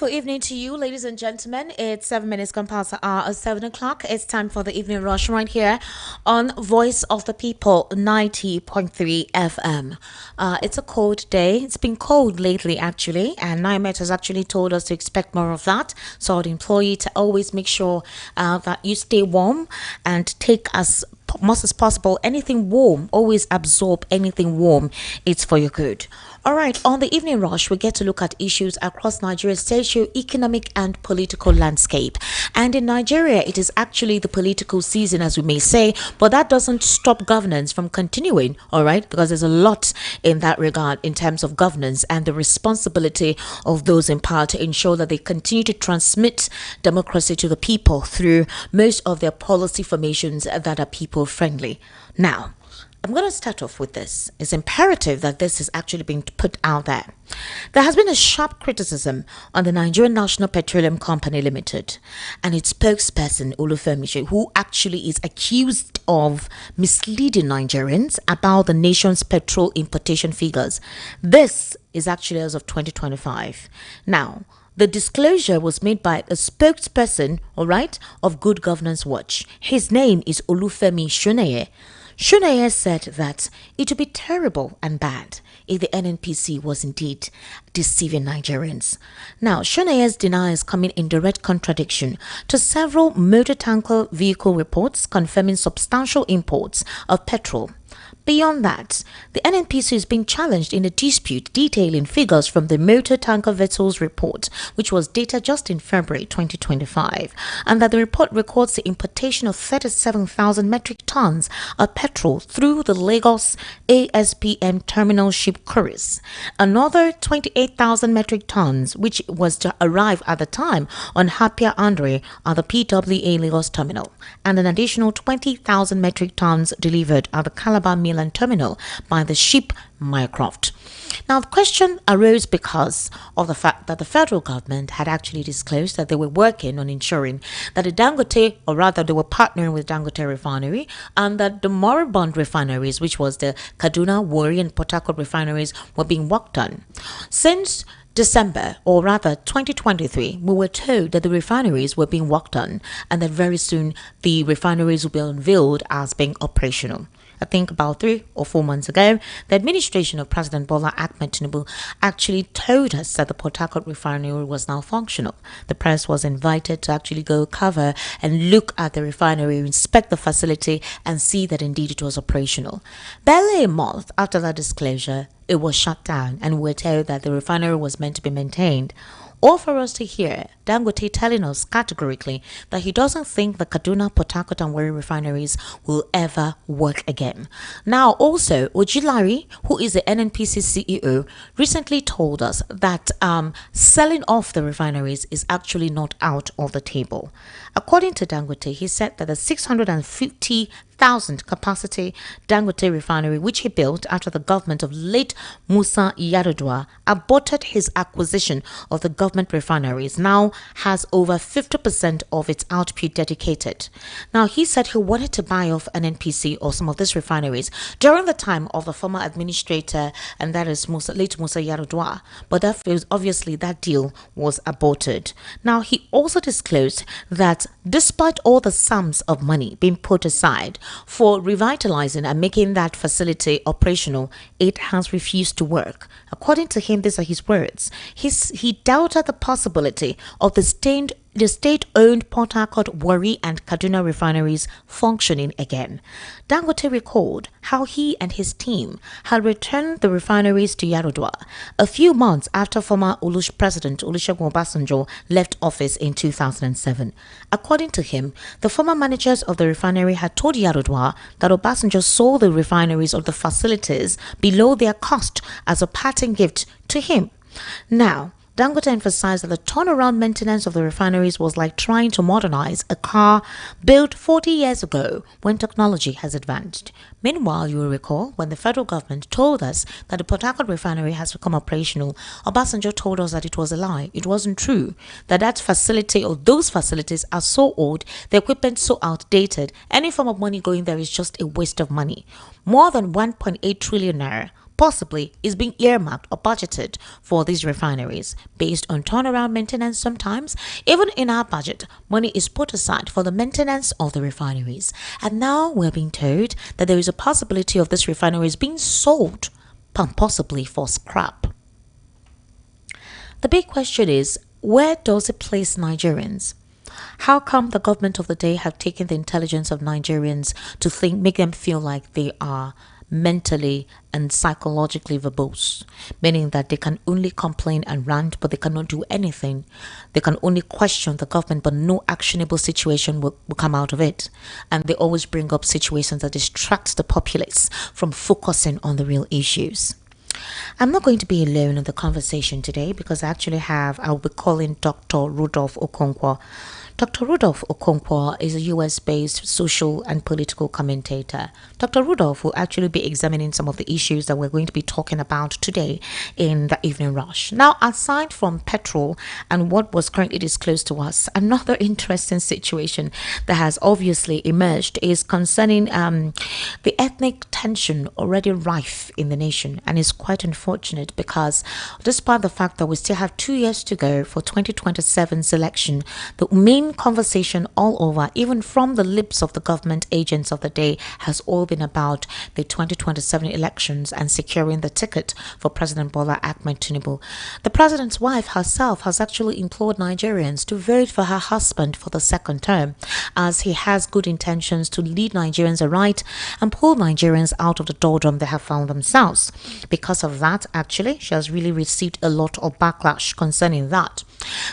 wonderful evening to you, ladies and gentlemen. It's 7 minutes gone past the hour of 7 o'clock. It's time for the evening rush right here on Voice of the People 90.3 FM. It's a cold day. It's been cold lately, actually, and NIMET has actually told us to expect more of that. So I'd implore you to always make sure that you stay warm and take as much as possible anything warm. Always absorb anything warm. It's for your good. All right, on the evening rush, we get to look at issues across Nigeria's socio-economic and political landscape. And in Nigeria, it is actually the political season, as we may say, but that doesn't stop governance from continuing, all right, because there's a lot in that regard in terms of governance and the responsibility of those in power to ensure that they continue to transmit democracy to the people through most of their policy formations that are people-friendly. Now, I'm going to start off with this. It's imperative that this is actually being put out there. There has been a sharp criticism on the Nigerian National Petroleum Company Limited and its spokesperson, Olufemi, who actually is accused of misleading Nigerians about the nation's petrol importation figures. This is actually as of 2025. Now, the disclosure was made by a spokesperson, all right, of Good Governance Watch. His name is Olufemi Shuneye. Shuneye said that it would be terrible and bad if the NNPC was indeed deceiving Nigerians. Now, Shuneye's denials come in direct contradiction to several motor tanker vehicle reports confirming substantial imports of petrol. Beyond that, the NNPC is being challenged in a dispute detailing figures from the motor tanker vessels report, which was dated just in February 2025, and that the report records the importation of 37,000 metric tons of petrol through the Lagos ASPM terminal ship Couriers. Another 28,000 metric tons, which was to arrive at the time on Hapia Andre at the PWA Lagos terminal, and an additional 20,000 metric tons delivered at the Calabar Milan terminal by the ship Mycroft. Now, the question arose because of the fact that the federal government had actually disclosed that they were working on ensuring that the Dangote, or rather they were partnering with Dangote Refinery, and that the moribund refineries, which was the Kaduna, Warri and Port Harcourt refineries, were being worked on. Since December, or rather 2023, we were told that the refineries were being worked on and that very soon the refineries will be unveiled as being operational. I think about 3 or 4 months ago, the administration of President Bola Ahmed Tinubu actually told us that the Port Harcourt refinery was now functional. The press was invited to actually go cover and look at the refinery, inspect the facility, and see that indeed it was operational. Barely a month after that disclosure, it was shut down, and we were told that the refinery was meant to be maintained. Or for us to hear Dangote telling us categorically that he doesn't think the Kaduna, Port Harcourt and Warri refineries will ever work again. Now, also, Ojilari, who is the NNPC CEO, recently told us that selling off the refineries is actually not out of the table. According to Dangote, he said that the 650,000 capacity Dangote refinery, which he built after the government of late Musa Yar'Adua aborted his acquisition of the government refineries, now has over 50% of its output dedicated. Now, he said he wanted to buy off an NPC or some of these refineries during the time of the former administrator, and that is late Musa Yar'Adua, but that obviously that deal was aborted. Now, he also disclosed that despite all the sums of money being put aside for revitalizing and making that facility operational, it has refused to work. According to him, these are his words. He doubted the possibility of the state-owned Port Harcourt, Warri and Kaduna refineries functioning again. Dangote recalled how he and his team had returned the refineries to Yar'Adua a few months after former President Olusegun Obasanjo left office in 2007. According to him, the former managers of the refinery had told Yar'Adua that Obasanjo sold the refineries or the facilities below their cost as a parting gift to him. Now, Dangote emphasized that the turnaround maintenance of the refineries was like trying to modernize a car built 40 years ago when technology has advanced. Meanwhile, you will recall when the federal government told us that the Port Harcourt refinery has become operational, Obasanjo told us that it was a lie. It wasn't true. That facility or those facilities are so old, the equipment so outdated, any form of money going there is just a waste of money. More than 1.8 trillion naira possibly is being earmarked or budgeted for these refineries based on turnaround maintenance sometimes. Even in our budget, money is put aside for the maintenance of the refineries. And now we're being told that there is a possibility of this refineries being sold, possibly for scrap. The big question is, where does it place Nigerians? How come the government of the day have taken the intelligence of Nigerians to make them feel like they are mentally and psychologically verbose, meaning that they can only complain and rant, but they cannot do anything. They can only question the government, but no actionable situation will come out of it. And they always bring up situations that distract the populace from focusing on the real issues. I'm not going to be alone in the conversation today because I'll be calling Dr. Rudolph Okonkwo. Dr. Rudolph Okonkwo is a US-based social and political commentator. Dr. Rudolph will actually be examining some of the issues that we're going to be talking about today in the evening rush. Now, aside from petrol and what was currently disclosed to us, another interesting situation that has obviously emerged is concerning the ethnic tension already rife in the nation, and is quite unfortunate because despite the fact that we still have 2 years to go for 2027's election, the main conversation all over, even from the lips of the government agents of the day, has all been about the 2027 elections and securing the ticket for President Bola Ahmed Tinubu. The president's wife herself has actually implored Nigerians to vote for her husband for the second term, as he has good intentions to lead Nigerians aright and pull Nigerians out of the doldrum they have found themselves. Because of that, actually, she has really received a lot of backlash concerning that.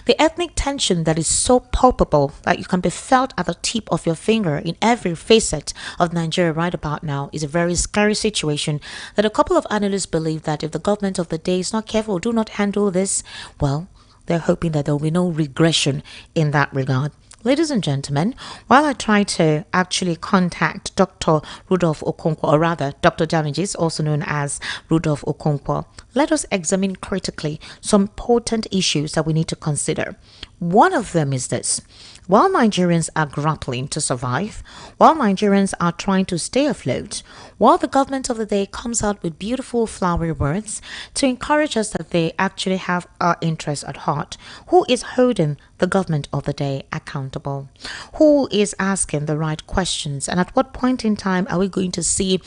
The ethnic tension that is so palpable that you can be felt at the tip of your finger in every facet of Nigeria right about now is a very scary situation that a couple of analysts believe that if the government of the day is not careful, do not handle this, well, they're hoping that there will be no regression in that regard. Ladies and gentlemen, while I try to actually contact Dr. Rudolph Okonkwo, or rather Dr. Damages, also known as Rudolph Okonkwo, let us examine critically some important issues that we need to consider. One of them is this. While Nigerians are grappling to survive, while Nigerians are trying to stay afloat, while the government of the day comes out with beautiful flowery words to encourage us that they actually have our interests at heart, who is holding the government of the day accountable? Who is asking the right questions? And at what point in time are we going to see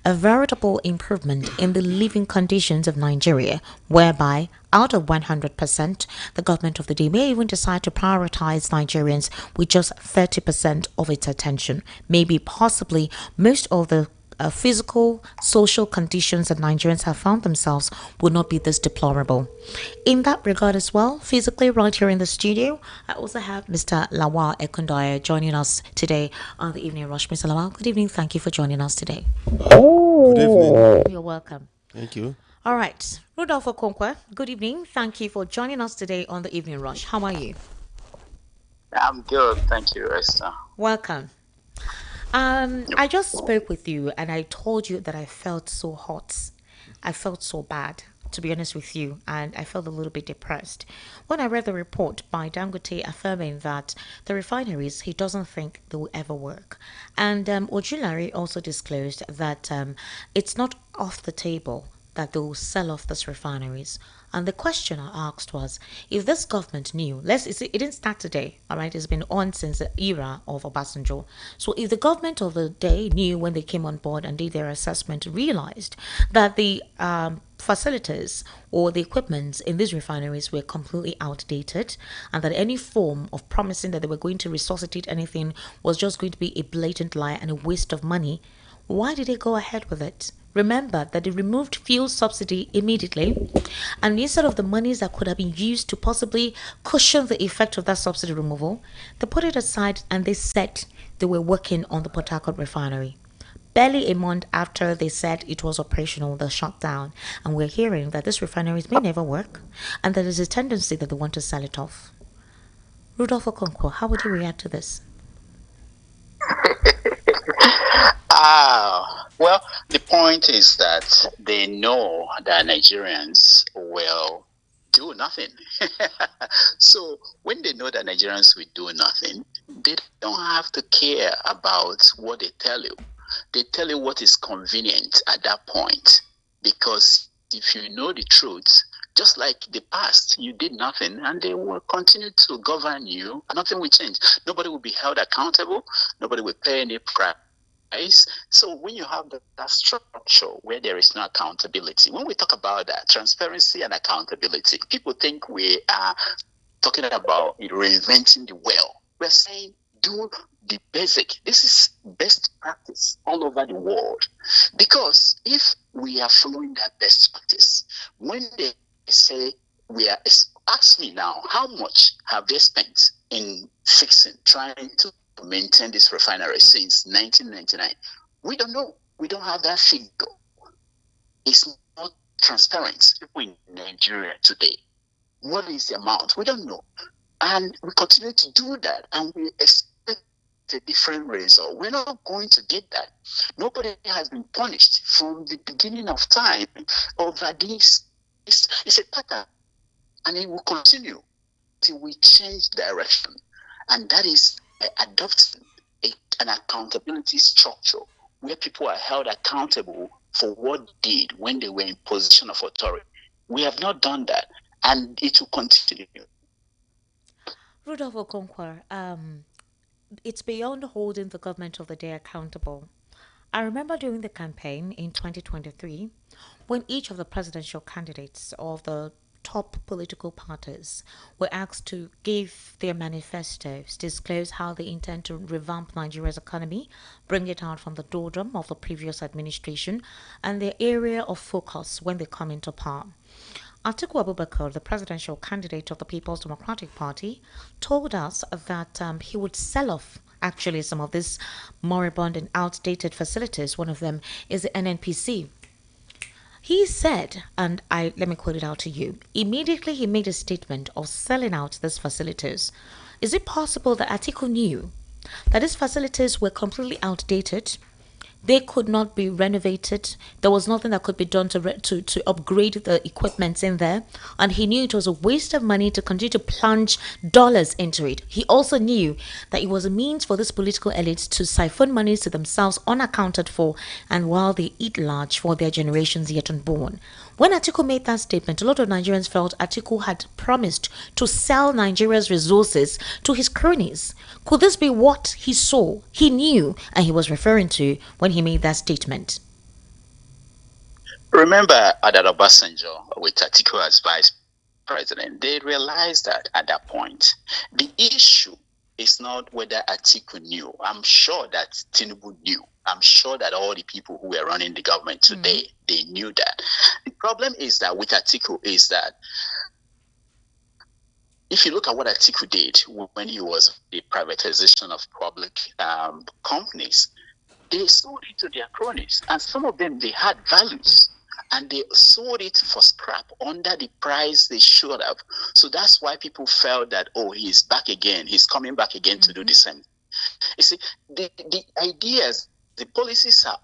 a veritable improvement in the living conditions of Nigeria, whereby out of 100%, the government of the day may even decide to prioritize Nigerians with just 30% of its attention. Maybe possibly most of the physical, social conditions that Nigerians have found themselves would not be this deplorable. In that regard as well, physically right here in the studio, I also have Mr. Lawal Ekundaya joining us today on the Evening Rush. Mr. Lawal, good evening. Thank you for joining us today. Good evening. You're welcome. Thank you. All right. Rudolph Okonkwo, good evening. Thank you for joining us today on the Evening Rush. How are you? I'm good, thank you, Esther. Welcome. I just spoke with you and I told you that I felt so hot. I felt so bad, to be honest with you, and I felt a little bit depressed when I read the report by Dangote affirming that the refineries, he doesn't think they will ever work. And Ojulari also disclosed that it's not off the table that they will sell off these refineries. And the question I asked was, if this government knew, it didn't start today, all right, it's been on since the era of Obasanjo. So if the government of the day knew when they came on board and did their assessment, realized that the facilities or the equipment in these refineries were completely outdated, and that any form of promising that they were going to resuscitate anything was just going to be a blatant lie and a waste of money, why did they go ahead with it? Remember that they removed fuel subsidy immediately, and instead of the monies that could have been used to possibly cushion the effect of that subsidy removal, they put it aside and they said they were working on the Port Harcourt refinery. Barely a month after they said it was operational, they shut down, and we're hearing that this refinery may never work, and there is a tendency that they want to sell it off. Rudolph Okonkwo, how would you react to this? Well, the point is that they know that Nigerians will do nothing. So when they know that Nigerians will do nothing, they don't have to care about what they tell you. They tell you what is convenient at that point. Because if you know the truth, just like the past, you did nothing and they will continue to govern you. Nothing will change. Nobody will be held accountable. Nobody will pay any price. So when you have that structure where there is no accountability, when we talk about that, transparency and accountability, people think we are talking about reinventing the wheel. We're saying do the basic. This is best practice all over the world. Because if we are following that best practice, when they say ask me now, how much have they spent in trying to maintain this refinery since 1999? We don't know. We don't have that figure. It's not transparent. People in Nigeria today, what is the amount? We don't know. And we continue to do that, and we expect a different result. We're not going to get that. Nobody has been punished from the beginning of time over this. It's a pattern, and it will continue till we change direction. And that is adopting an accountability structure where people are held accountable for what they did when they were in position of authority. We have not done that, and it will continue. Rudolph Okonkwo, it's beyond holding the government of the day accountable. I remember during the campaign in 2023, when each of the presidential candidates of the top political parties were asked to give their manifestos, disclose how they intend to revamp Nigeria's economy, bring it out from the doldrum of the previous administration, and their area of focus when they come into power. Atiku Abubakar, the presidential candidate of the People's Democratic Party, told us that he would sell off actually some of these moribund and outdated facilities. One of them is the NNPC. He said, and let me quote it out to you. Immediately he made a statement of selling out these facilities. Is it possible that Atiku knew that these facilities were completely outdated? They could not be renovated. There was nothing that could be done to upgrade the equipment in there. And he knew it was a waste of money to continue to plunge dollars into it. He also knew that it was a means for this political elite to siphon monies to themselves unaccounted for, and while they eat large for their generations yet unborn. When Atiku made that statement, a lot of Nigerians felt Atiku had promised to sell Nigeria's resources to his cronies. Could this be what he saw, he knew, and he was referring to when he made that statement? Remember Adad Obasanjo with Atiku as vice president, they realized that at that point, the issue is not whether Atiku knew. I'm sure that Tinubu knew. I'm sure that all the people who were running the government today, they knew that. The problem is that with Atiku is that if you look at what Atiku did when he was the privatization of public companies, they sold it to their cronies, and some of them, they had values, and they sold it for scrap under the price they should have. So that's why people felt that, oh, he's back again. He's coming back again to do the same. You see, the ideas, the policies are,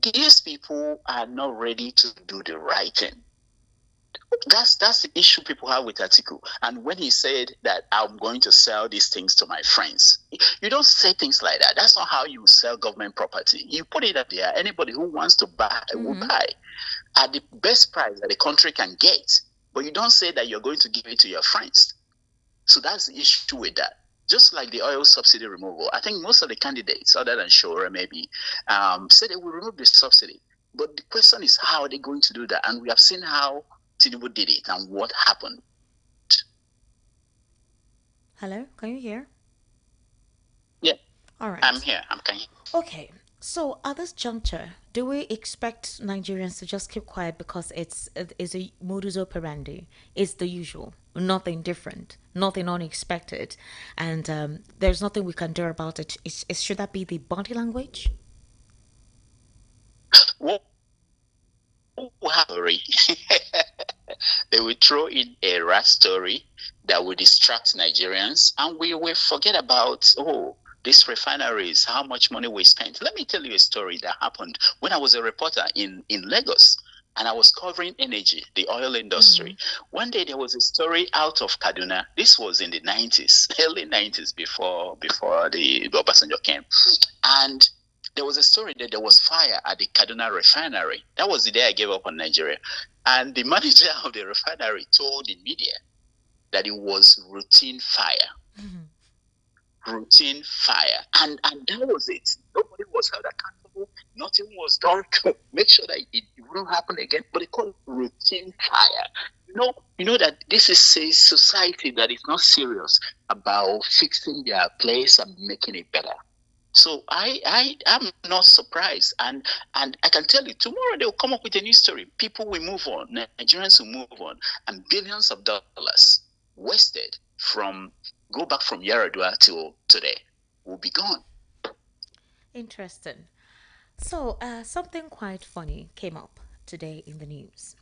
these people are not ready to do the right thing. That's the issue people have with Atiku. And when he said that I'm going to sell these things to my friends, you don't say things like that. That's not how you sell government property. You put it up there. Anybody who wants to buy will buy at the best price that the country can get. But you don't say that you're going to give it to your friends. So that's the issue with that. Just like the oil subsidy removal, I think most of the candidates, other than Shora maybe, said they will remove the subsidy. But the question is, how are they going to do that? And we have seen how Tinubu did it and what happened. Hello, can you hear? Yeah. All right. I'm here. Okay. So at this juncture, do we expect Nigerians to just keep quiet because it's a modus operandi? It's the usual, nothing different, nothing unexpected, and there's nothing we can do about it. Should that be the body language? What story? They will throw in a rat story that will distract Nigerians, and we will forget about, these refineries, how much money we spent. Let me tell you a story that happened when I was a reporter in Lagos, and I was covering energy, the oil industry. One day there was a story out of Kaduna. This was in the 90s, early 90s, before the Obasanjo came. And There was a story that there was fire at the Kaduna Refinery. That was the day I gave up on Nigeria. And the manager of the refinery told the media that it was routine fire. Routine fire. And that was it. Nobody was held accountable. Nothing was done to make sure that it wouldn't happen again. But they call it routine fire. You know that this is a society that is not serious about fixing their place and making it better. So I am not surprised, and I can tell you tomorrow they will come up with a new story. People will move on, Nigerians will move on, and billions of dollars wasted go back from Yaradua till today will be gone. Interesting. So, something quite funny came up today in the news.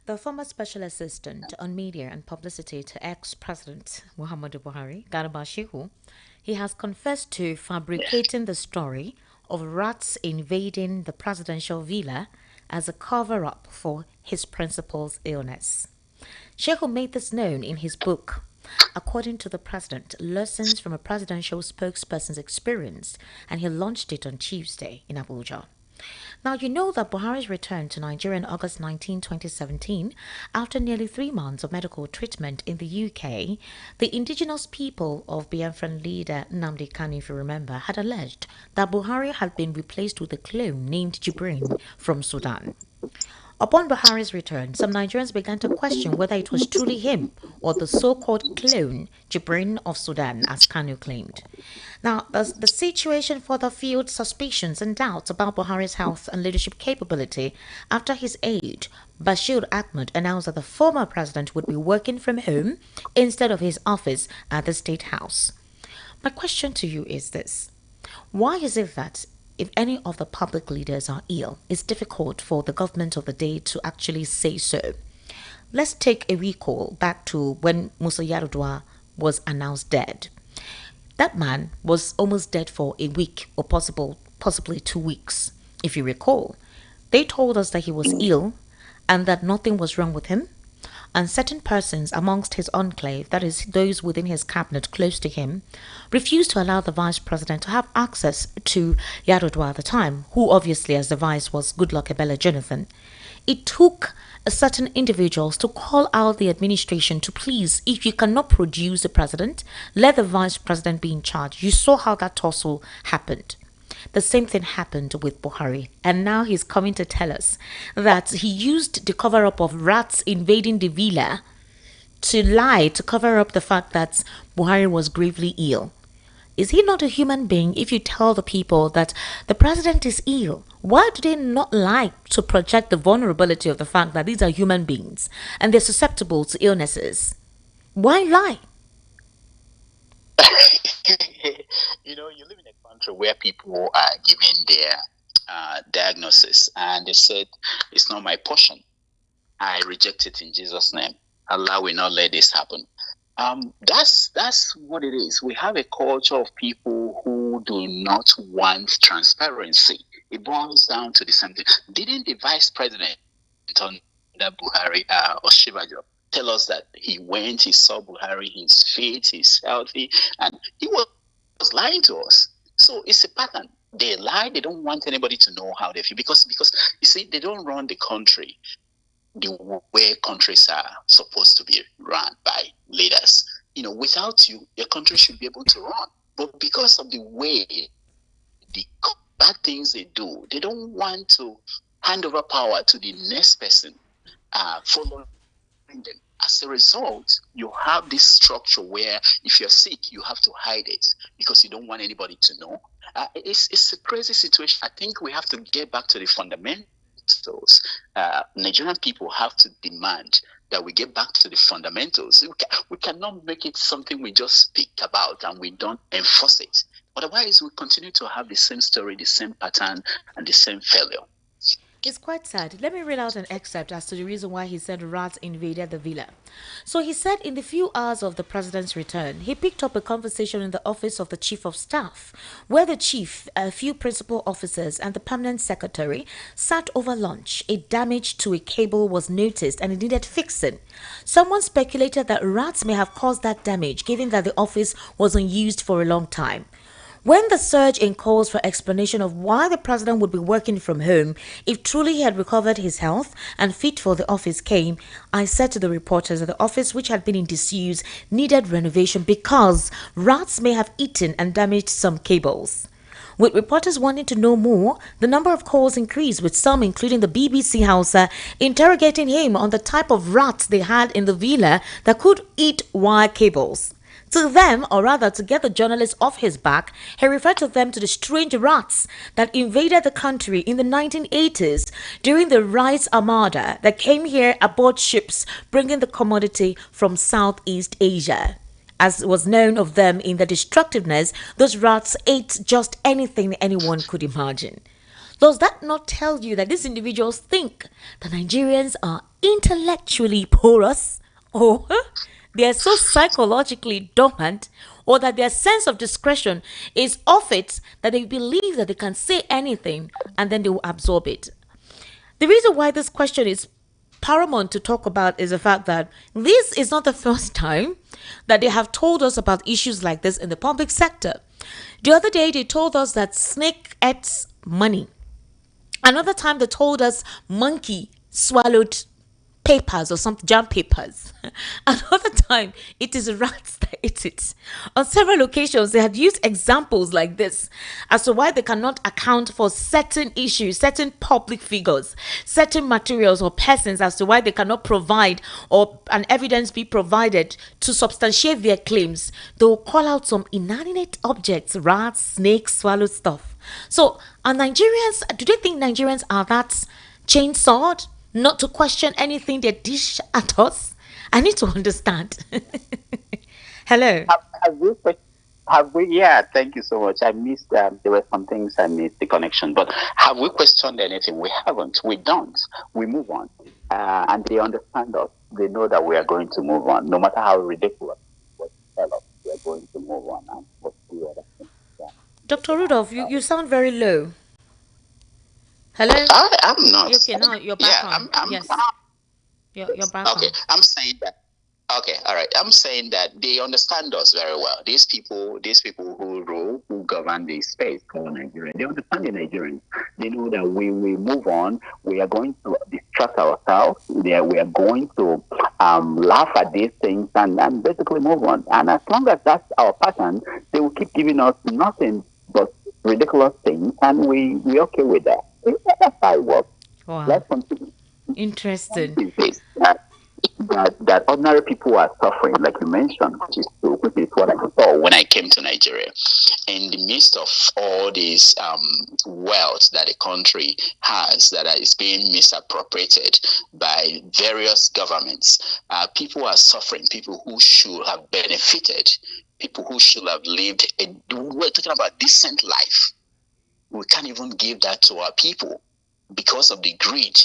The former special assistant on media and publicity to ex-president Muhammadu Buhari, Garba Shehu, he has confessed to fabricating the story of rats invading the presidential villa as a cover-up for his principal's illness. Shehu made this known in his book, according to the president, Lessons from a Presidential Spokesperson's Experience, and he launched it on Tuesday in Abuja. Now, you know that Buhari's return to Nigeria on August 19, 2017, after nearly 3 months of medical treatment in the UK, the indigenous people of Biafran leader Nnamdi Kanu, if you remember, had alleged that Buhari had been replaced with a clone named Jibrin from Sudan. Upon Buhari's return, some Nigerians began to question whether it was truly him or the so-called clone Jibrin of Sudan, as Kanu claimed. Now, the situation further fueled suspicions and doubts about Buhari's health and leadership capability after his aide, Bashir Ahmed, announced that the former president would be working from home instead of his office at the State House. My question to you is this. Why is it that if any of the public leaders are ill, it's difficult for the government of the day to actually say so? Let's take a recall back to when Musa Yar'Adua was announced dead. That man was almost dead for a week or possibly 2 weeks. If you recall, they told us that he was ill and that nothing was wrong with him. And certain persons amongst his enclave, that is, those within his cabinet close to him, refused to allow the vice president to have access to Yar'Adua at the time, who obviously, as the vice, was Goodluck Ebele Jonathan. It took certain individuals to call out the administration to please, if you cannot produce the president, let the vice president be in charge. You saw how that tussle happened. The same thing happened with Buhari, and now he's coming to tell us that he used the cover-up of rats invading the villa to lie, to cover up the fact that Buhari was gravely ill. Is he not a human being if you tell the people that the president is ill? Why do they not like to project the vulnerability of the fact that these are human beings and they're susceptible to illnesses? Why lie? You live in a country where people are giving their diagnosis, and they said, "It's not my portion. I reject it in Jesus' name. Allah will not let this happen." That's what it is. We have a culture of people who do not want transparency. It boils down to the same thing. Didn't the vice president on Buhari Oshibajo tell us that he went, he saw Buhari, he's fit, he's healthy, and he was lying to us? So it's a pattern. They lie. They don't want anybody to know how they feel because you see, they don't run the country the way countries are supposed to be run by leaders. Without you, your country should be able to run. But because of the way the bad things they do, they don't want to hand over power to the next person following them. As a result, you have this structure where if you're sick, you have to hide it because you don't want anybody to know. It's a crazy situation. I think we have to get back to the fundamentals. Nigerian people have to demand that we get back to the fundamentals. We cannot make it something we just speak about and we don't enforce it. Otherwise, we continue to have the same story, the same pattern, and the same failure. It's quite sad. Let me read out an excerpt as to the reason why he said rats invaded the villa. So he said in the few hours of the president's return, he picked up a conversation in the office of the chief of staff, where the chief, a few principal officers, and the permanent secretary sat over lunch. A damage to a cable was noticed and it needed fixing. Someone speculated that rats may have caused that damage, given that the office was unused for a long time. When the surge in calls for explanation of why the president would be working from home if truly he had recovered his health and fit for the office came, I said to the reporters that the office, which had been in disuse, needed renovation because rats may have eaten and damaged some cables. With reporters wanting to know more, the number of calls increased, with some, including the BBC Hausa, interrogating him on the type of rats they had in the villa that could eat wire cables. To them, or rather to get the journalists off his back, he referred to them to the strange rats that invaded the country in the 1980s during the rice armada that came here aboard ships bringing the commodity from Southeast Asia. As was known of them in their destructiveness, those rats ate just anything anyone could imagine. Does that not tell you that these individuals think the Nigerians are intellectually porous, or they are so psychologically dormant, or that their sense of discretion is off it, that they believe that they can say anything and then they will absorb it? The reason why this question is paramount to talk about is the fact that this is not the first time that they have told us about issues like this in the public sector. The other day, they told us that snake ate money. Another time, they told us monkey swallowed papers or some jam papers. Another time, it is rats that ate it. On several occasions, they had used examples like this as to why they cannot account for certain issues, certain public figures, certain materials or persons, as to why they cannot provide or an evidence be provided to substantiate their claims. They will call out some inanimate objects, rats, snakes, swallow stuff. So, are Nigerians, do they think Nigerians are that chainsawed not to question anything they dish at us? I need to understand. Hello. Have we, yeah, thank you so much. I missed, there were some things I missed the connection, but have we questioned anything? We haven't. We don't. We move on. And they understand us. They know that we are going to move on, no matter how ridiculous what tell us. We are going to move on and what's the other thing. Yeah. Dr. Rudolph, you sound very low. Hello? I'm not. Okay, now you're back Yeah, on. Yes. You're back okay. on. I'm saying that. Okay, all right. I'm saying that they understand us very well. These people who rule, who govern the space called Nigeria, they understand the Nigerians. They know that we move on. We are going to distract ourselves. We are going to laugh at these things and basically move on. And as long as that's our pattern, they will keep giving us nothing but ridiculous things, and we okay with that. That's how it works. Wow. Let's continue. Interesting. That ordinary people are suffering, like you mentioned, which is what I saw when I came to Nigeria. In the midst of all this wealth that the country has that is being misappropriated by various governments, people are suffering, people who should have benefited, people who should have lived we're talking about decent life. We can't even give that to our people because of the greed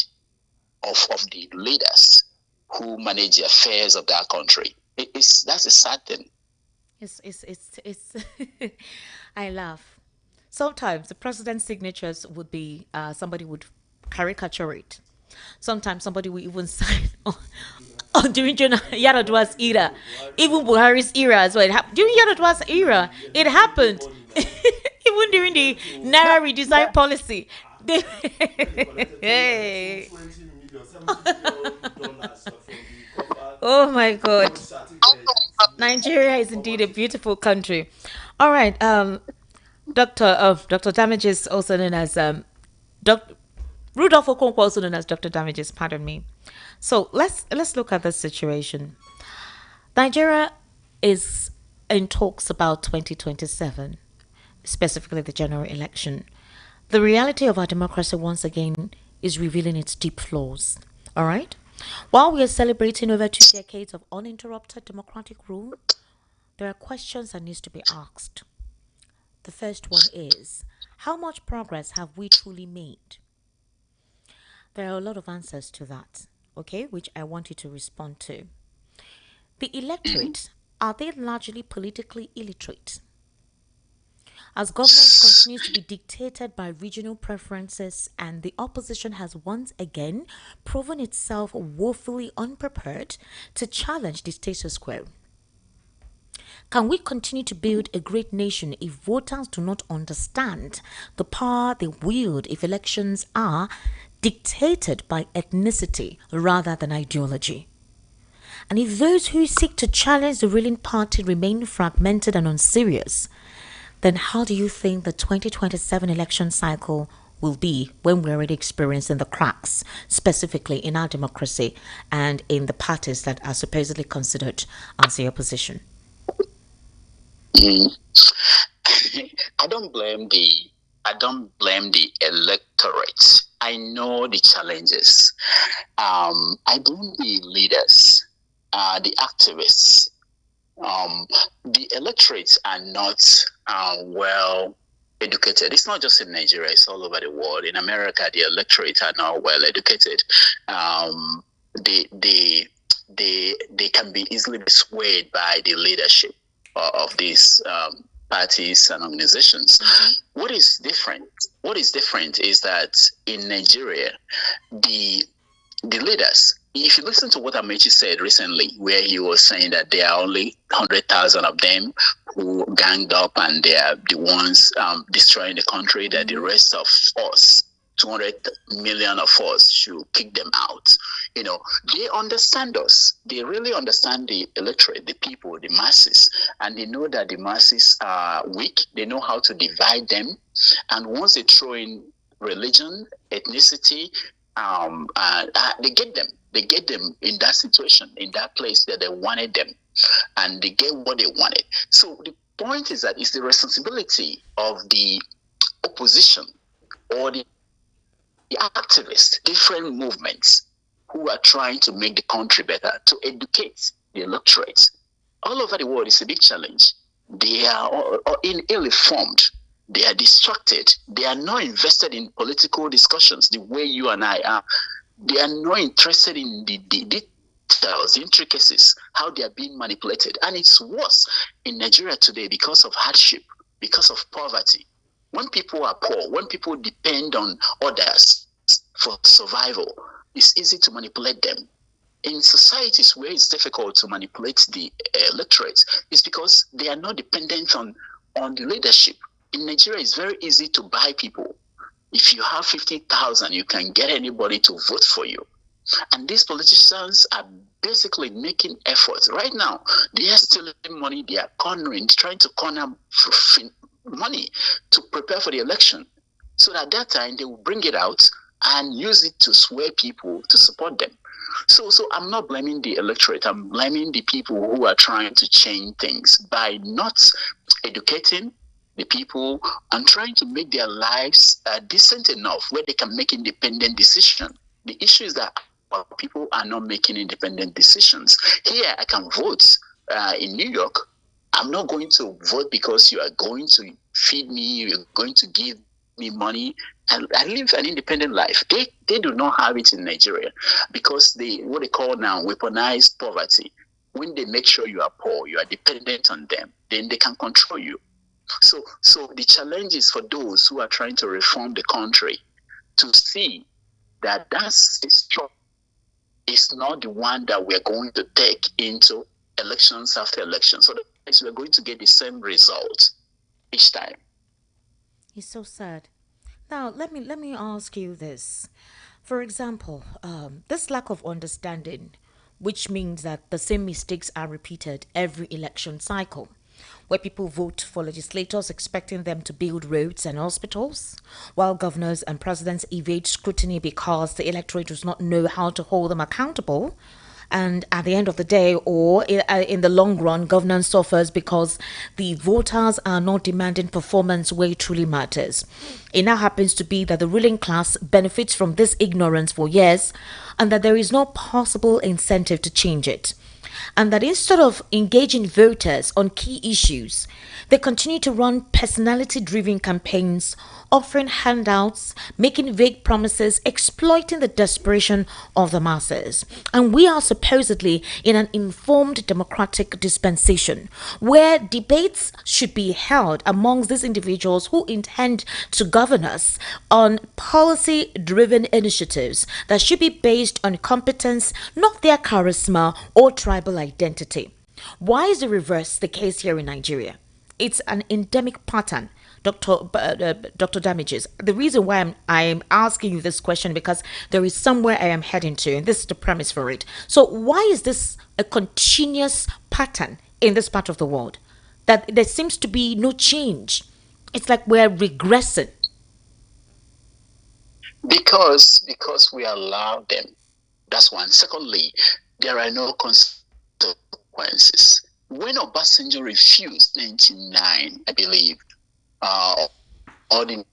of the leaders who manage the affairs of that country. That's a sad thing. It's I laugh. Sometimes the president's signatures would be somebody would caricature it. Sometimes somebody will even sign during Yaradua's era, even Buhari's era as well. During Yaradua's era, it happened. Even during the Naira redesign policy. Hey. Oh my God. Nigeria is indeed a beautiful country. All right, Dr. Damages, also known as Dr. Rudolph Okonkwo, also known as Dr. Damages, pardon me. So let's look at this situation. Nigeria is in talks about 2027, specifically the general election. The reality of our democracy once again is revealing its deep flaws. All right? While we are celebrating over 2 decades of uninterrupted democratic rule, there are questions that needs to be asked. The first one is, how much progress have we truly made? There are a lot of answers to that, okay, which I want you to respond to. The electorate, are they largely politically illiterate? As government continues to be dictated by regional preferences and the opposition has once again proven itself woefully unprepared to challenge the status quo. Can we continue to build a great nation if voters do not understand the power they wield if elections are dictated by ethnicity rather than ideology? And if those who seek to challenge the ruling party remain fragmented and unserious, then how do you think the 2027 election cycle will be when we're already experiencing the cracks, specifically in our democracy and in the parties that are supposedly considered as the opposition? Mm. I don't blame the electorate. I know the challenges. I blame the leaders, the activists. The electorates are not well educated. It's not just in Nigeria; it's all over the world. In America, the electorate are not well educated. They can be easily swayed by the leadership of these parties and organizations. Mm-hmm. What is different? What is different is that in Nigeria, the leaders. If you listen to what Amechi said recently, where he was saying that there are only 100,000 of them who ganged up and they are the ones destroying the country, that the rest of us, 200 million of us, should kick them out. You know, they understand us. They really understand the electorate, the people, the masses, and they know that the masses are weak. They know how to divide them. And once they throw in religion, ethnicity, they get them. They get them in that situation, in that place that they wanted them, and they get what they wanted. So the point is that it's the responsibility of the opposition or the activists, different movements who are trying to make the country better, to educate the electorate. All over the world, it's a big challenge. They are ill-informed. They are distracted. They are not invested in political discussions the way you and I are. They are not interested in the details, the intricacies, how they are being manipulated. And it's worse in Nigeria today because of hardship, because of poverty. When people are poor, when people depend on others for survival, it's easy to manipulate them. In societies where it's difficult to manipulate the electorate, it's because they are not dependent on the leadership. In Nigeria, it's very easy to buy people. If you have 50,000, you can get anybody to vote for you. And these politicians are basically making efforts. Right now, they are stealing money, they are cornering, trying to corner money to prepare for the election. So at that time, they will bring it out and use it to sway people to support them. So I'm not blaming the electorate. I'm blaming the people who are trying to change things by not educating the people and trying to make their lives decent enough where they can make independent decisions. The issue is that people are not making independent decisions. Here, I can vote in New York. I'm not going to vote because you are going to feed me, you're going to give me money. And I live an independent life. They do not have it in Nigeria because what they call now weaponized poverty. When they make sure you are poor, you are dependent on them, then they can control you. So the challenge is for those who are trying to reform the country to see that system is not the one that we're going to take into elections after elections. So we're going to get the same result each time. It's so sad. Now, let me ask you this. For example, this lack of understanding, which means that the same mistakes are repeated every election cycle, where people vote for legislators expecting them to build roads and hospitals, while governors and presidents evade scrutiny because the electorate does not know how to hold them accountable. And at the end of the day, or in the long run, governance suffers because the voters are not demanding performance where it truly matters. It now happens to be that the ruling class benefits from this ignorance for years, and that there is no possible incentive to change it. And that instead of engaging voters on key issues, they continue to run personality driven campaigns, offering handouts, making vague promises, exploiting the desperation of the masses. And we are supposedly in an informed democratic dispensation where debates should be held amongst these individuals who intend to govern us on policy driven initiatives that should be based on competence, not their charisma or tribal identity. Why is the reverse the case here in Nigeria? It's an endemic pattern, Dr. Damages. The reason why I'm asking you this question because there is somewhere I am heading to, and this is the premise for it. So why is this a continuous pattern in this part of the world? That there seems to be no change. It's like we're regressing. Because we allow them. That's one. Secondly, there are no consequences. When Obasanjo refused 99, I believe, or the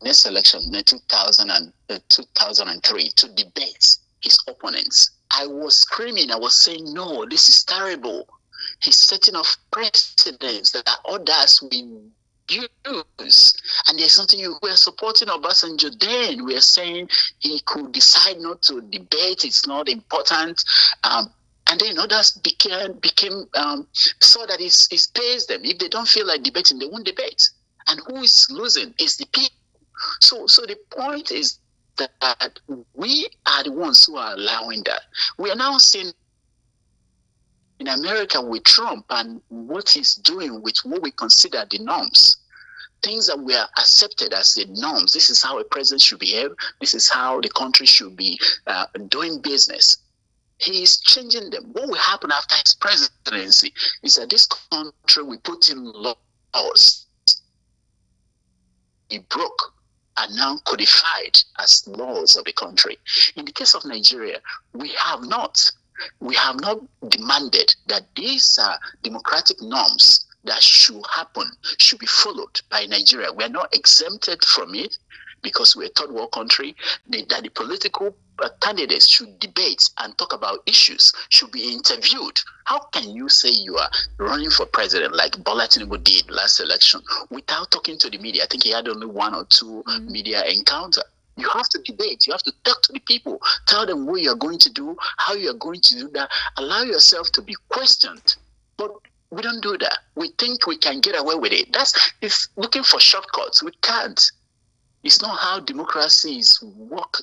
next election in 2003 to debate his opponents, I was screaming. I was saying, no, this is terrible. He's setting off precedents that others will use. And there's something we're supporting Obasanjo then. We're saying he could decide not to debate. It's not important. And then others became saw that it pays them. If they don't feel like debating, they won't debate. And who is losing is the people. So the point is that we are the ones who are allowing that. We are now seeing in America with Trump and what he's doing with what we consider the norms. Things that were accepted as the norms. This is how a president should behave. This is how the country should be doing business. He is changing them. What will happen after his presidency is that this country will put in laws he broke are now codified as laws of the country. In the case of Nigeria, we have not demanded that these democratic norms that should happen should be followed by Nigeria. We are not exempted from it because we're a third world country. That the political candidates should debate and talk about issues, should be interviewed. How can you say you are running for president like Bola Tinubu did last election without talking to the media? I think he had only one or two media encounter. You have to debate. You have to talk to the people. Tell them what you're going to do, how you're going to do that. Allow yourself to be questioned. But we don't do that. We think we can get away with it. It's looking for shortcuts. We can't. It's not how democracies work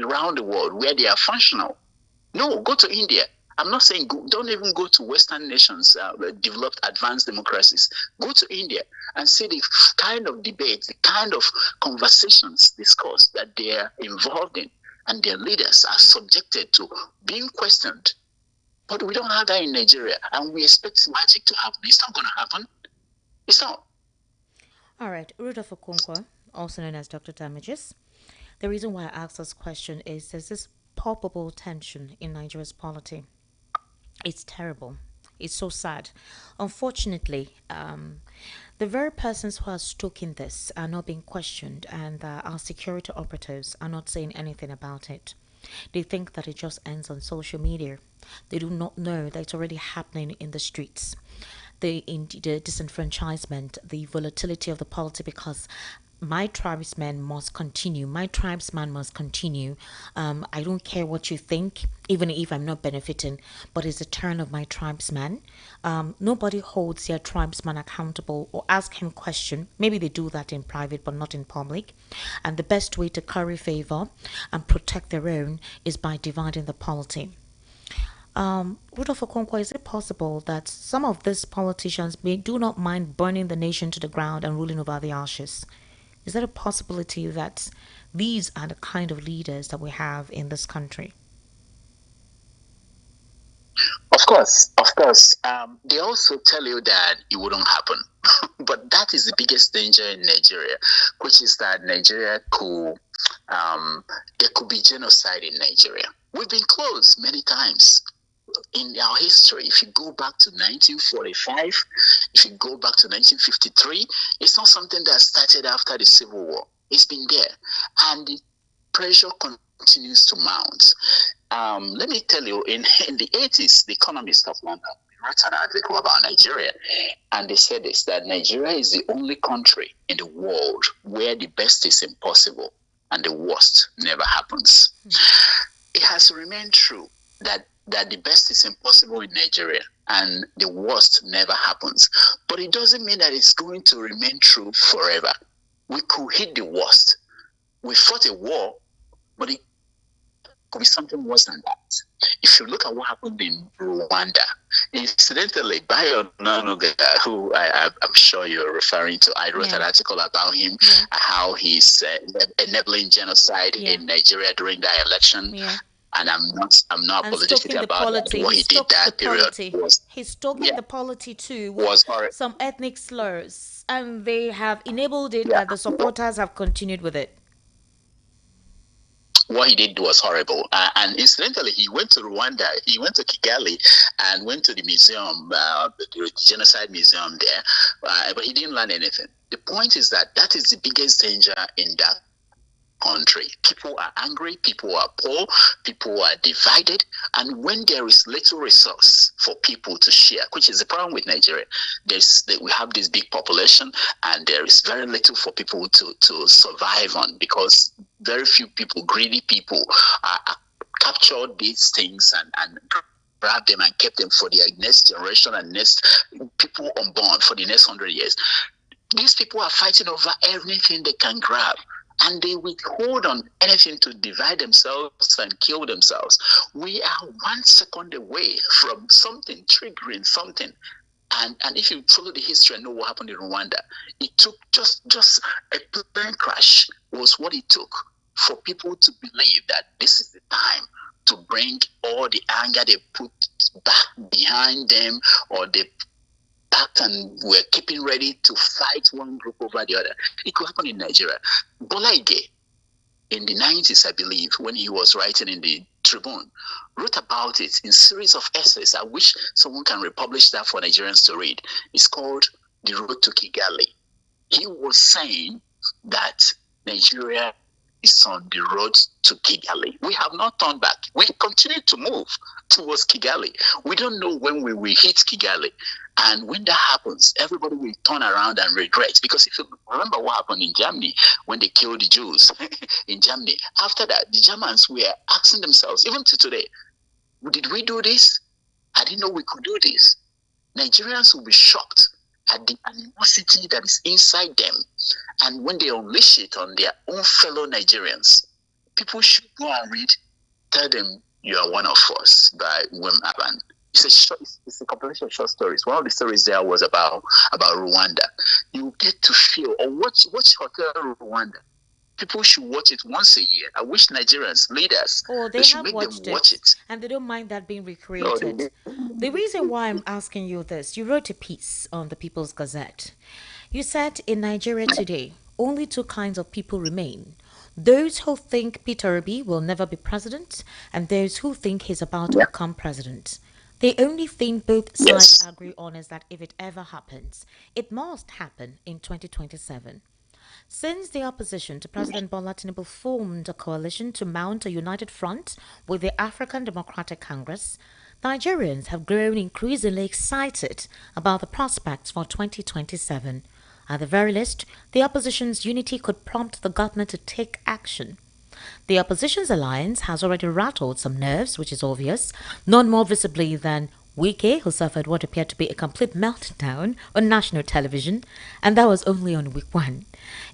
around the world where they are functional. No, go to India. I'm not saying don't even go to Western nations, developed, advanced democracies. Go to India and see the kind of debates, the kind of conversations discussed that they are involved in, and their leaders are subjected to being questioned. But we don't have that in Nigeria, and we expect magic to happen. It's not going to happen. It's not. All right, Rudolph Okonkwo, also known as Dr. Damages. The reason why I asked this question is there's this palpable tension in Nigeria's polity. It's terrible. It's so sad. Unfortunately, the very persons who are stoking this are not being questioned, and our security operatives are not saying anything about it. They think that it just ends on social media. They do not know that it's already happening in the streets. The disenfranchisement, the volatility of the polity, because my tribesman must continue. My tribesman must continue. I don't care what you think, even if I'm not benefiting, but it's the turn of my tribesman. Nobody holds their tribesman accountable or ask him question. Maybe they do that in private, but not in public. And the best way to curry favor and protect their own is by dividing the polity. Rudolph Okonkwo, is it possible that some of these politicians do not mind burning the nation to the ground and ruling over the ashes? Is there a possibility that these are the kind of leaders that we have in this country? Of course, of course. They also tell you that it wouldn't happen. But that is the biggest danger in Nigeria, which is that Nigeria there could be genocide in Nigeria. We've been close many times in our history. If you go back to 1945, if you go back to 1953, it's not something that started after the Civil War. It's been there. And the pressure continues to mount. Let me tell you, in the 80s, the Economist of London wrote an article about Nigeria. And they said this, that Nigeria is the only country in the world where the best is impossible and the worst never happens. It has remained true that the best is impossible in Nigeria and the worst never happens. But it doesn't mean that it's going to remain true forever. We could hit the worst. We fought a war, but could be something worse than that. If you look at what happened in Rwanda, incidentally, Bayo Nanuga, who I'm sure you're referring to, I wrote an article about him, how he's enabling genocide in Nigeria during that election. And I'm not apologetic about what he did that period. He's stoking the polity too with some ethnic slurs, and they have enabled it that the supporters have continued with it. What he did was horrible. And incidentally, he went to Rwanda, he went to Kigali and went to the museum, the genocide museum there, but he didn't learn anything. The point is that is the biggest danger in that country. People are angry, people are poor, people are divided, and when there is little resource for people to share, which is the problem with Nigeria, we have this big population and there is very little for people to survive on, because very few people, greedy people, capture these things and grab them and keep them for their next generation and next people unborn for the next 100 years. These people are fighting over everything they can grab, and they withhold on anything to divide themselves and kill themselves. We are 1 second away from something triggering something. And if you follow the history and know what happened in Rwanda, it took just a plane crash was what it took for people to believe that this is the time to bring all the anger they put back behind them, or they packed and were keeping ready to fight one group over the other. It could happen in Nigeria. Bola Ige, in the 90s, I believe, when he was writing in the Tribune, wrote about it in a series of essays. I wish someone can republish that for Nigerians to read. It's called The Road to Kigali. He was saying that Nigeria is on the road to Kigali. We have not turned back. We continue to move towards Kigali. We don't know when we will hit Kigali. And when that happens, everybody will turn around and regret. Because if you remember what happened in Germany when they killed the Jews in Germany, after that, the Germans were asking themselves, even to today, did we do this? I didn't know we could do this. Nigerians will be shocked at the animosity that is inside them. And when they unleash it on their own fellow Nigerians, people should go and read Tell Them You Are One of Us by Wim Aban. It's a compilation of short stories. One of the stories there was about Rwanda. You get to feel, or watch Hotel Rwanda. People should watch it once a year. I wish Nigerians, leaders, they should have make watched them watch it. and they don't mind that being recreated. The reason why I'm asking you this, you wrote a piece on the People's Gazette. You said in Nigeria today, only two kinds of people remain. Those who think Peter Obi will never be president, and those who think he's about to become president. The only thing both sides agree on is that if it ever happens, it must happen in 2027. Since the opposition to President Bola Tinubu formed a coalition to mount a united front with the African Democratic Congress, Nigerians have grown increasingly excited about the prospects for 2027. At the very least, the opposition's unity could prompt the government to take action. The opposition's alliance has already rattled some nerves, which is obvious, none more visibly than Wike, who suffered what appeared to be a complete meltdown on national television, and that was only on week one.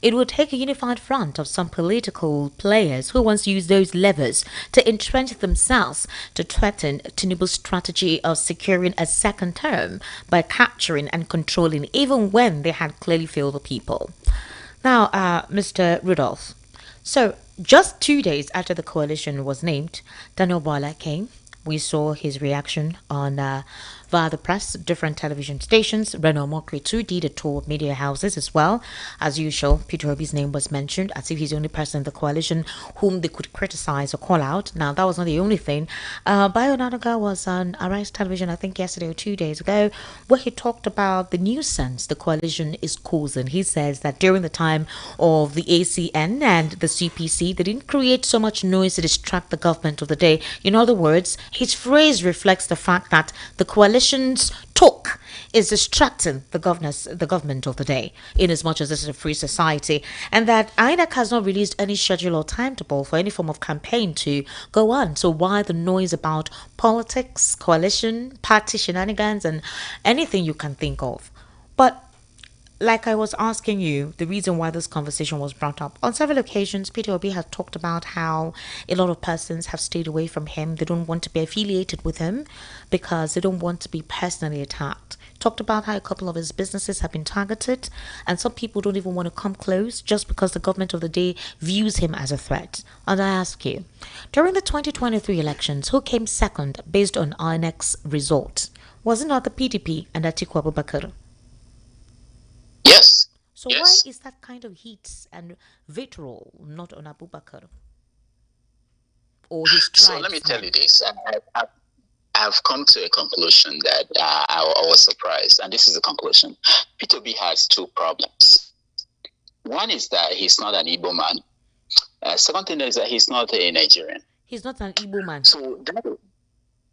It would take a unified front of some political players who once used those levers to entrench themselves to threaten Tinubu's strategy of securing a second term by capturing and controlling even when they had clearly failed the people. Now, Mr. Rudolph, so just 2 days after the coalition was named, Daniel Bola came. We saw his reaction on via the press, different television stations. Reno Mokri too did a tour of media houses as well. As usual, Peter Obi's name was mentioned as if he's the only person in the coalition whom they could criticize or call out. Now, that was not the only thing. Bayo Nanoga was on Arise Television, I think yesterday or 2 days ago, where he talked about the nuisance the coalition is causing. He says that during the time of the ACN and the CPC, they didn't create so much noise to distract the government of the day. In other words, his phrase reflects the fact that the coalition's talk is distracting the government of the day, in as much as this is a free society, and that INEC has not released any schedule or timetable for any form of campaign to go on. So why the noise about politics, coalition, party shenanigans, and anything you can think of? But like I was asking you, the reason why this conversation was brought up on several occasions, Peter Obi has talked about how a lot of persons have stayed away from him. They don't want to be affiliated with him because they don't want to be personally attacked. Talked about how a couple of his businesses have been targeted, and some people don't even want to come close just because the government of the day views him as a threat. And I ask you, during the 2023 elections, who came second based on INEC's result? Was it not the PDP and Atiku Abubakar? Yes, So why yes. is that kind of heat and vitriol not on Abubakar or his So let me tell tribesmen? you this. I've come to a conclusion that I was surprised, and this is the conclusion. P2B has two problems. One is that he's not an Igbo man. Second thing is that he's not a Nigerian. He's not an Igbo man. So that,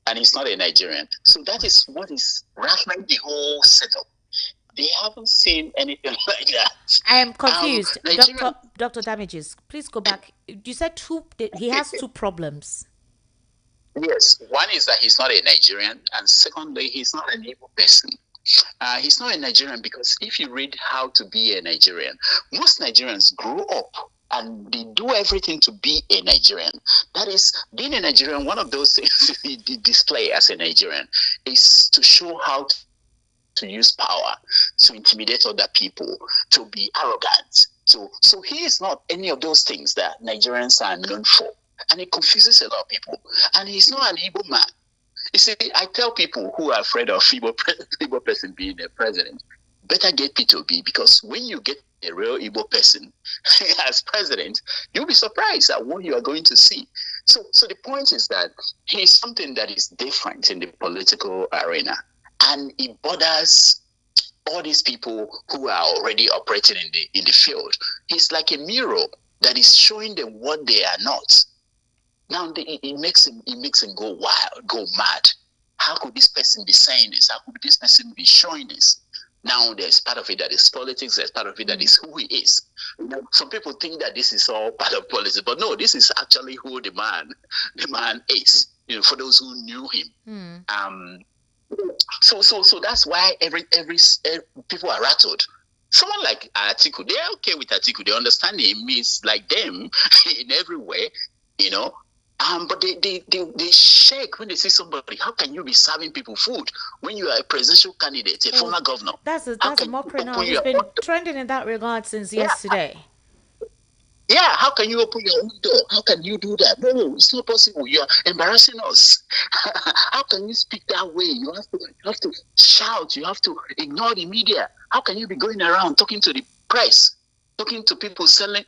and he's not a Nigerian. So that is what is rattling the whole setup. They haven't seen anything like that. I am confused. Nigerian. Dr. Damages, please go back. You said he has two problems. Yes, one is that he's not a Nigerian, and secondly, he's not an Igbo person. He's not a Nigerian because if you read how to be a Nigerian, most Nigerians grow up and they do everything to be a Nigerian. That is, being a Nigerian, one of those things he display as a Nigerian is to show how to use power, to intimidate other people, to be arrogant. So he is not any of those things that Nigerians are known for. And it confuses a lot of people. And he's not an Igbo man. You see, I tell people who are afraid of Igbo person being a president, better get P2B, because when you get a real Igbo person as president, you'll be surprised at what you are going to see. So the point is that he's something that is different in the political arena. And it bothers all these people who are already operating in the field. He's like a mirror that is showing them what they are not. Now it makes him go wild, go mad. How could this person be saying this? How could this person be showing this? Now there's part of it that is politics. There's part of it that is who he is. Some people think that this is all part of politics, but no, this is actually who the man is. For those who knew him. So that's why every people are rattled. Someone like Atiku, they're okay with Atiku. They understand him. He's like them in every way, you know. But they shake when they see somebody. How can you be serving people food when you are a presidential candidate, a former governor? That's a mockery now. He's been trending in that regard since yesterday. Yeah, how can you open your own door? How can you do that? No, it's not possible. You are embarrassing us. How can you speak that way? You have to shout. You have to ignore the media. How can you be going around talking to the press, talking to people selling?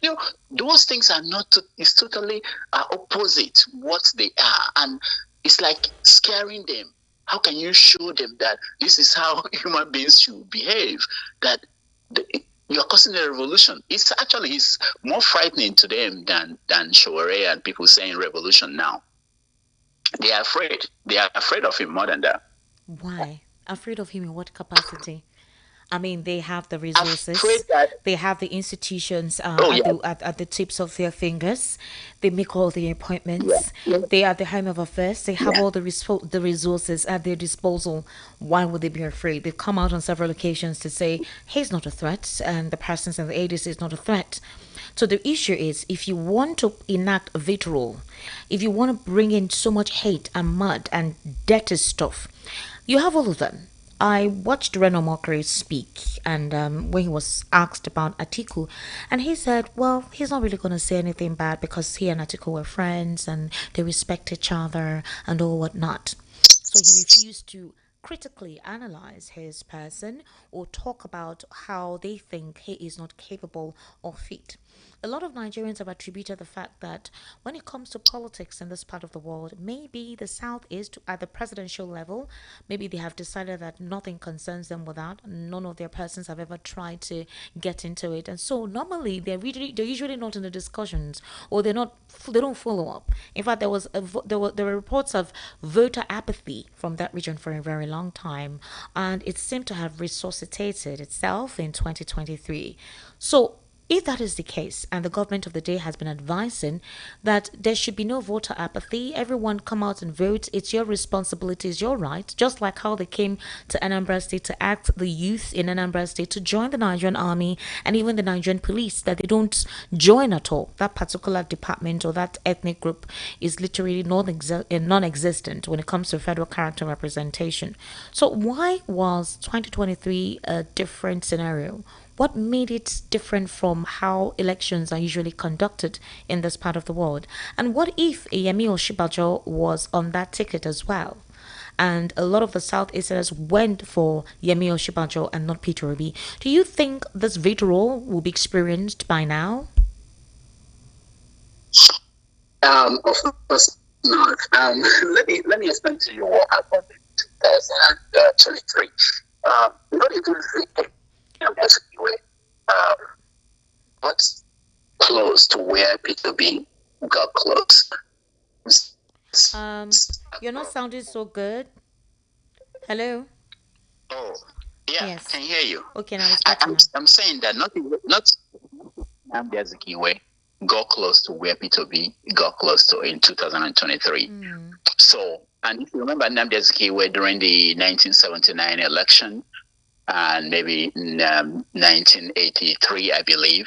Those things are not. It's totally opposite what they are, and it's like scaring them. How can you show them that this is how human beings should behave? That you're causing a revolution. It's more frightening to them than Shaware and people saying revolution now. They are afraid. They are afraid of him more than that. Why? Afraid of him in what capacity? I mean, they have the resources, they have the institutions at the tips of their fingers. They make all the appointments. They are at the helm of affairs. They have all the resources at their disposal. Why would they be afraid? They've come out on several occasions to say he's not a threat, and the presence in the ADC is not a threat. So the issue is, if you want to enact vitriol, if you want to bring in so much hate and mud and dirty stuff, you have all of them. I watched Reno Mokri speak, and when he was asked about Atiku, and he said, well, he's not really going to say anything bad because he and Atiku were friends and they respect each other and all whatnot. So he refused to critically analyze his person or talk about how they think he is not capable or fit. A lot of Nigerians have attributed the fact that when it comes to politics in this part of the world, maybe the South is at the presidential level. Maybe they have decided that nothing concerns them with that. None of their persons have ever tried to get into it, and so normally they're usually not in the discussions, or they don't follow up. In fact, there were reports of voter apathy from that region for a very long time, and it seemed to have resuscitated itself in 2023. So If that is the case, and the government of the day has been advising that there should be no voter apathy, everyone come out and vote, it's your responsibility, it's your right, just like how they came to Anambra State to ask the youth in Anambra State to join the Nigerian army and even the Nigerian police, that they don't join at all. That particular department or that ethnic group is literally non existent when it comes to federal character representation. So, why was 2023 a different scenario? What made it different from how elections are usually conducted in this part of the world? And what if Yemi Oshibajo was on that ticket as well? And a lot of the Southeasterners went for Yemi Oshibajo and not Peter Obi. Do you think this vitriol will be experienced by now? Of course not. Let me explain to you what happened in 2023. Not even basically, got close to where Peter B got close. Um, you're not sounding so good. Hello? Oh, yeah, I Yes. can hear you. Okay, now it's I, better I'm now. I'm saying that not Nnamdi Azikiwe got close to where Peter B got close to in 2023. So, and if you remember Nnamdi Azikiwe during the 1979 election, and maybe in 1983, I believe,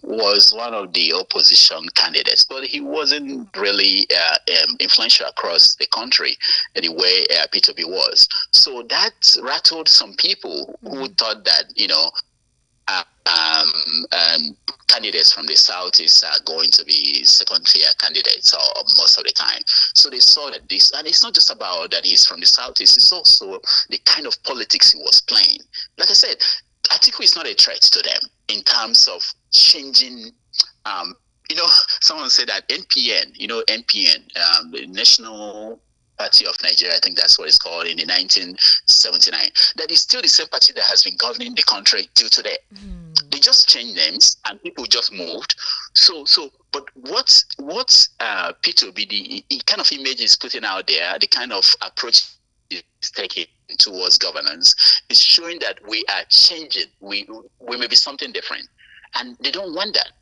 was one of the opposition candidates, but he wasn't really influential across the country the way Peter B was. So that rattled some people who thought that, uh, um, um, candidates from the south is going to be second tier candidates or most of the time. So they saw that this, and it's not just about that he's from the southeast, it's also the kind of politics he was playing. Like I said, Atiku is not a threat to them in terms of changing. Um, Someone said that NPN, the National Party of Nigeria, I think that's what it's called, in the 1979. That is still the same party that has been governing the country till today. They just changed names and people just moved. But what P2B, the kind of image is putting out there, the kind of approach is taking towards governance is showing that we are changing. We may be something different, and they don't want that.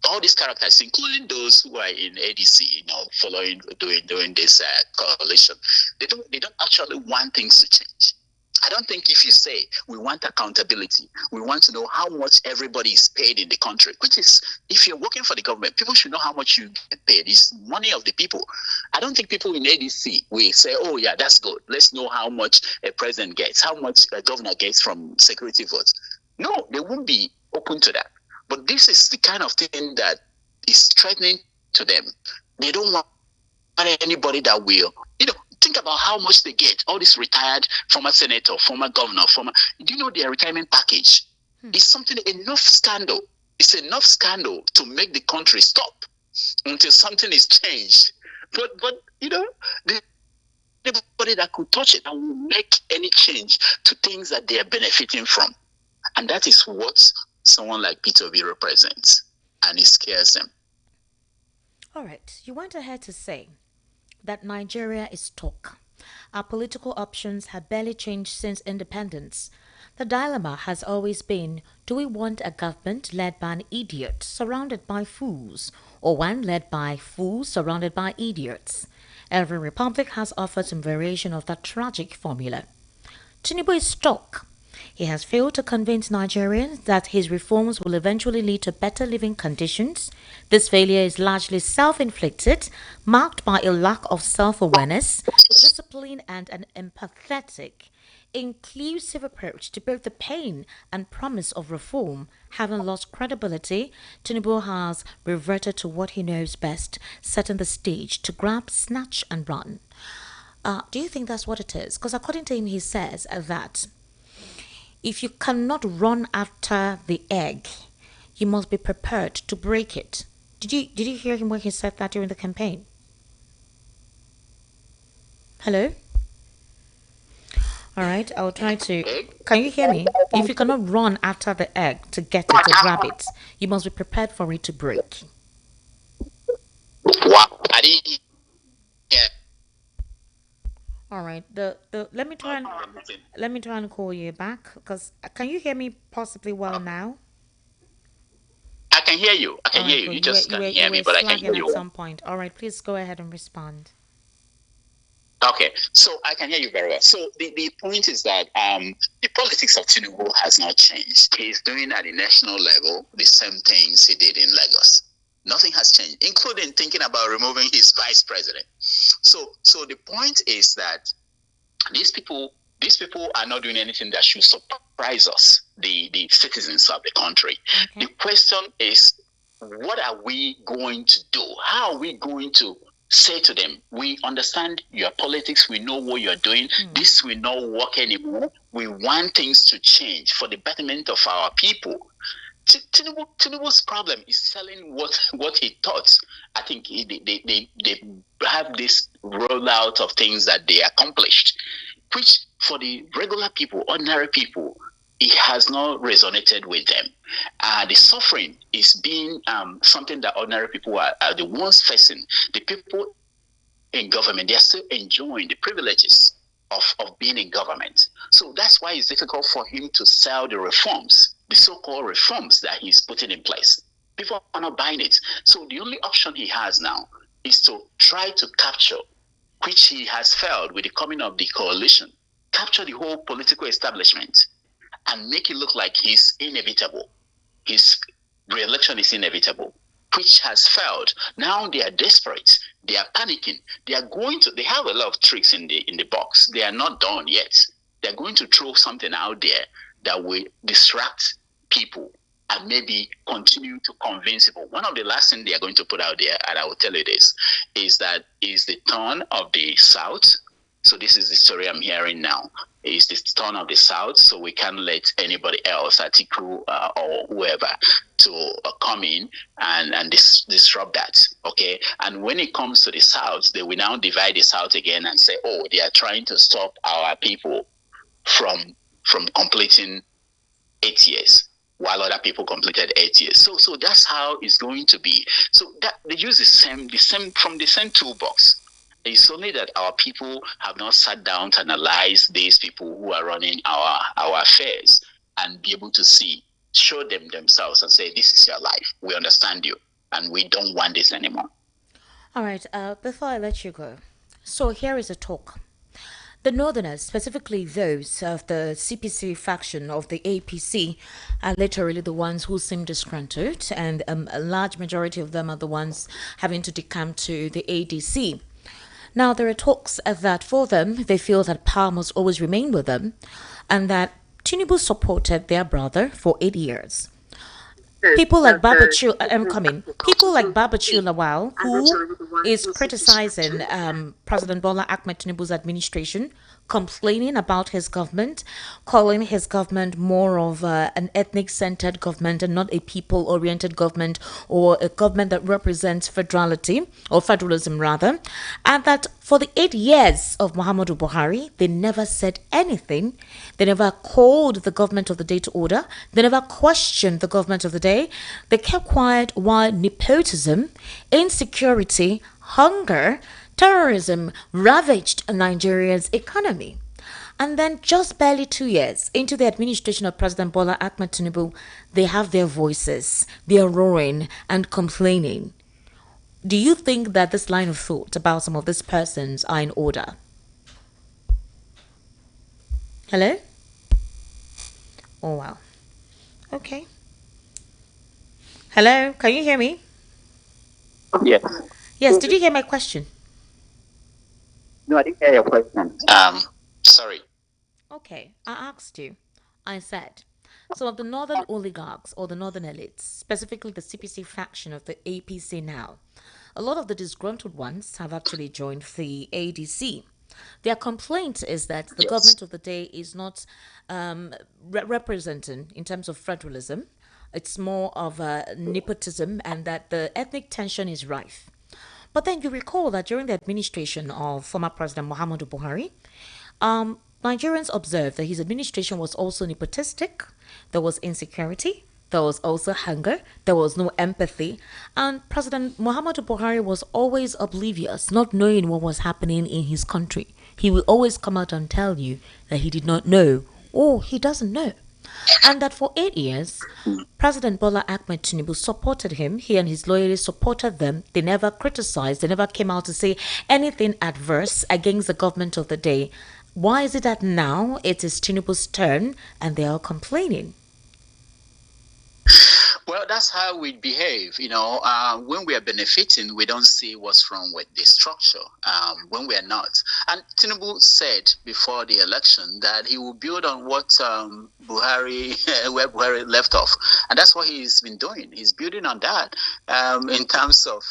All these characters, including those who are in ADC, following doing this coalition, they don't actually want things to change. I don't think if you say we want accountability, we want to know how much everybody is paid in the country, which is, if you're working for the government, people should know how much you get paid. It's money of the people. I don't think people in ADC will say, oh yeah, that's good. Let's know how much a president gets, how much a governor gets from security votes. No, they won't be open to that. But this is the kind of thing that is threatening to them. They don't want anybody that will, think about how much they get. All this retired former senator, former governor, do you know their retirement package? It's something, enough scandal. It's enough scandal to make the country stop until something is changed. But the anybody that could touch it and will make any change to things that they are benefiting from. And that is what someone like Peter B represents. And it scares them. All right, you went ahead to say that Nigeria is stuck. Our political options have barely changed since independence. The dilemma has always been, do we want a government led by an idiot surrounded by fools, or one led by fools surrounded by idiots? Every republic has offered some variation of that tragic formula. Tinubu is stuck. He has failed to convince Nigerians that his reforms will eventually lead to better living conditions. This failure is largely self inflicted, marked by a lack of self awareness, discipline, and an empathetic, inclusive approach to both the pain and promise of reform. Having lost credibility, Tinubu has reverted to what he knows best, setting the stage to grab, snatch, and run. Do you think that's what it is? Because according to him, he says that if you cannot run after the egg, you must be prepared to break it. Did you hear him when he said that during the campaign? Hello? All right, I'll try to. Can you hear me? If you cannot run after the egg to get it, to grab it, you must be prepared for it to break. Wow. I didn't hear. All right. The let me try and call you back because can you hear me possibly well now? can hear you. I can All hear right, you. good. You just You can't were hear you me, were but I can hear flagging at you. some point. All right, please go ahead and respond. Okay, so I can hear you very well. So the point is that the politics of Tinubu has not changed. He's doing at the national level the same things he did in Lagos. Nothing has changed, including thinking about removing his vice president. So the point is that these people are not doing anything that should surprise us, the citizens of the country. Okay. The question is, what are we going to do? How are we going to say to them, we understand your politics, we know what you're doing, this will not work anymore. We want things to change for the betterment of our people. Tinubu's problem is selling what he thought. I think they have this rollout of things that they accomplished, which for the regular people, ordinary people, it has not resonated with them. The suffering is being something that ordinary people are the ones facing. The people in government, they are still enjoying the privileges of being in government. So that's why it's difficult for him to sell the reforms, the so-called reforms that he's putting in place. People are not buying it. So the only option he has now is to try to capture, which he has failed with the coming of the coalition, capture the whole political establishment and make it look like he's inevitable. His re-election is inevitable, which has failed. Now they are desperate. They are panicking. They have a lot of tricks in the box. They are not done yet. They're going to throw something out there that will distract people and maybe continue to convince people. One of the last things they are going to put out there, and I will tell you this, is that is the turn of the South. So this is the story I'm hearing now. Is the turn of the South, so we can't let anybody else, Atiku or whoever, to come in and disrupt that. Okay, and when it comes to the South, they will now divide the South again and say, oh, they are trying to stop our people from completing 8 years, while other people completed 8 years. So that's how it's going to be. So that they use the same toolbox. It's only that our people have not sat down to analyze these people who are running our affairs and be able to show them themselves and say, this is your life. We understand you and we don't want this anymore. All right. Before I let you go, so here is a talk. The Northerners, specifically those of the CPC faction of the APC, are literally the ones who seem disgruntled, and a large majority of them are the ones having to decamp to the ADC. Now, there are talks that for them, they feel that power must always remain with them, and that Tinubu supported their brother for 8 years. People like Babachir, I'm coming. People like Babachir Lawal, who is criticizing President Bola Ahmed Tinubu's administration, complaining about his government, calling his government more of an ethnic-centered government and not a people-oriented government, or a government that represents federality, or federalism rather, and that for the 8 years of Muhammadu Buhari, they never said anything. They never called the government of the day to order. They never questioned the government of the day. They kept quiet while nepotism, insecurity, hunger, terrorism ravaged Nigeria's economy. And then just barely 2 years into the administration of President Bola Ahmed Tinubu, they have their voices. They are roaring and complaining. Do you think that this line of thought about some of these persons are in order? Hello? Oh, wow. Okay. Hello? Can you hear me? Yes. Yes, did you hear my question? No, I didn't hear your question. Sorry. Okay, I asked you. I said, some of the northern oligarchs or the northern elites, specifically the CPC faction of the APC now, a lot of the disgruntled ones have actually joined the ADC. Their complaint is that the government of the day is not representing in terms of federalism. It's more of a nepotism, and that the ethnic tension is rife. But then you recall that during the administration of former President Muhammadu Buhari, Nigerians observed that his administration was also nepotistic. There was insecurity. There was also hunger. There was no empathy. And President Muhammadu Buhari was always oblivious, not knowing what was happening in his country. He will always come out and tell you that he did not know or he doesn't know. And that for 8 years, President Bola Ahmed Tinubu supported him. He and his loyalists supported them. They never criticized, they never came out to say anything adverse against the government of the day. Why is it that now it is Tinubu's turn and they are complaining? Well, that's how we behave. When we are benefiting, we don't see what's wrong with the structure. When we are not, and Tinubu said before the election that he will build on what Buhari, where Buhari left off, and that's what he's been doing. He's building on that in terms of.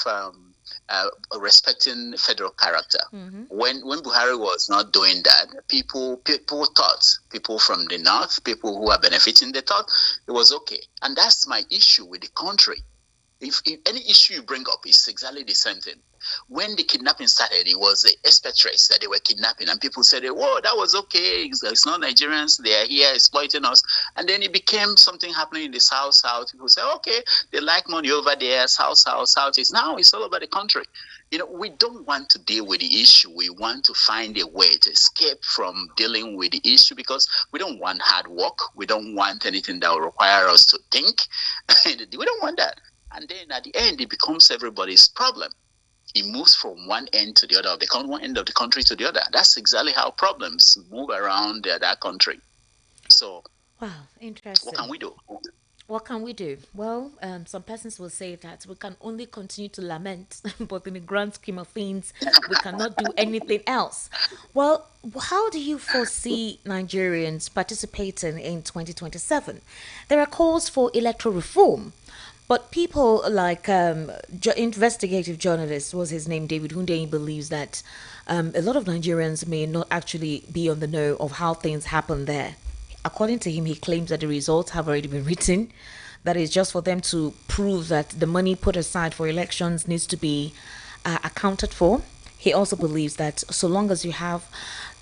Respecting federal character. Mm-hmm. When Buhari was not doing that, people thought, people from the north, people who are benefiting, they thought it was okay. And that's my issue with the country. If any issue you bring up, it's exactly the same thing. When the kidnapping started, it was the expatriates that they were kidnapping, and people said, "Whoa, that was okay. It's not Nigerians. They are here exploiting us." And then it became something happening in the south. People say, "Okay, they like money over there. South. Now it's all over the country." We don't want to deal with the issue. We want to find a way to escape from dealing with the issue because we don't want hard work. We don't want anything that will require us to think. We don't want that. And then at the end, it becomes everybody's problem. It moves from one end to the other, one end of the country to the other. That's exactly how problems move around that country. So, wow, interesting. What can we do? What can we do? Well, some persons will say that we can only continue to lament, but in the grand scheme of things, we cannot do anything else. Well, how do you foresee Nigerians participating in 2027? There are calls for electoral reform. But people like investigative journalist, was his name, David Hunde, believes that a lot of Nigerians may not actually be on the know of how things happen there. According to him, he claims that the results have already been written. That is just for them to prove that the money put aside for elections needs to be accounted for. He also believes that so long as you have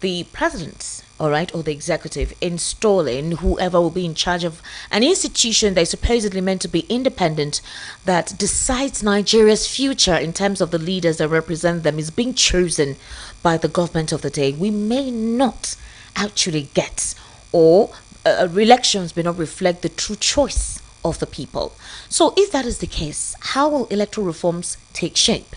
the president, all right, or the executive installing whoever will be in charge of an institution that is supposedly meant to be independent, that decides Nigeria's future in terms of the leaders that represent them, is being chosen by the government of the day, we may not actually get, or elections may not reflect the true choice of the people. So if that is the case, how will electoral reforms take shape?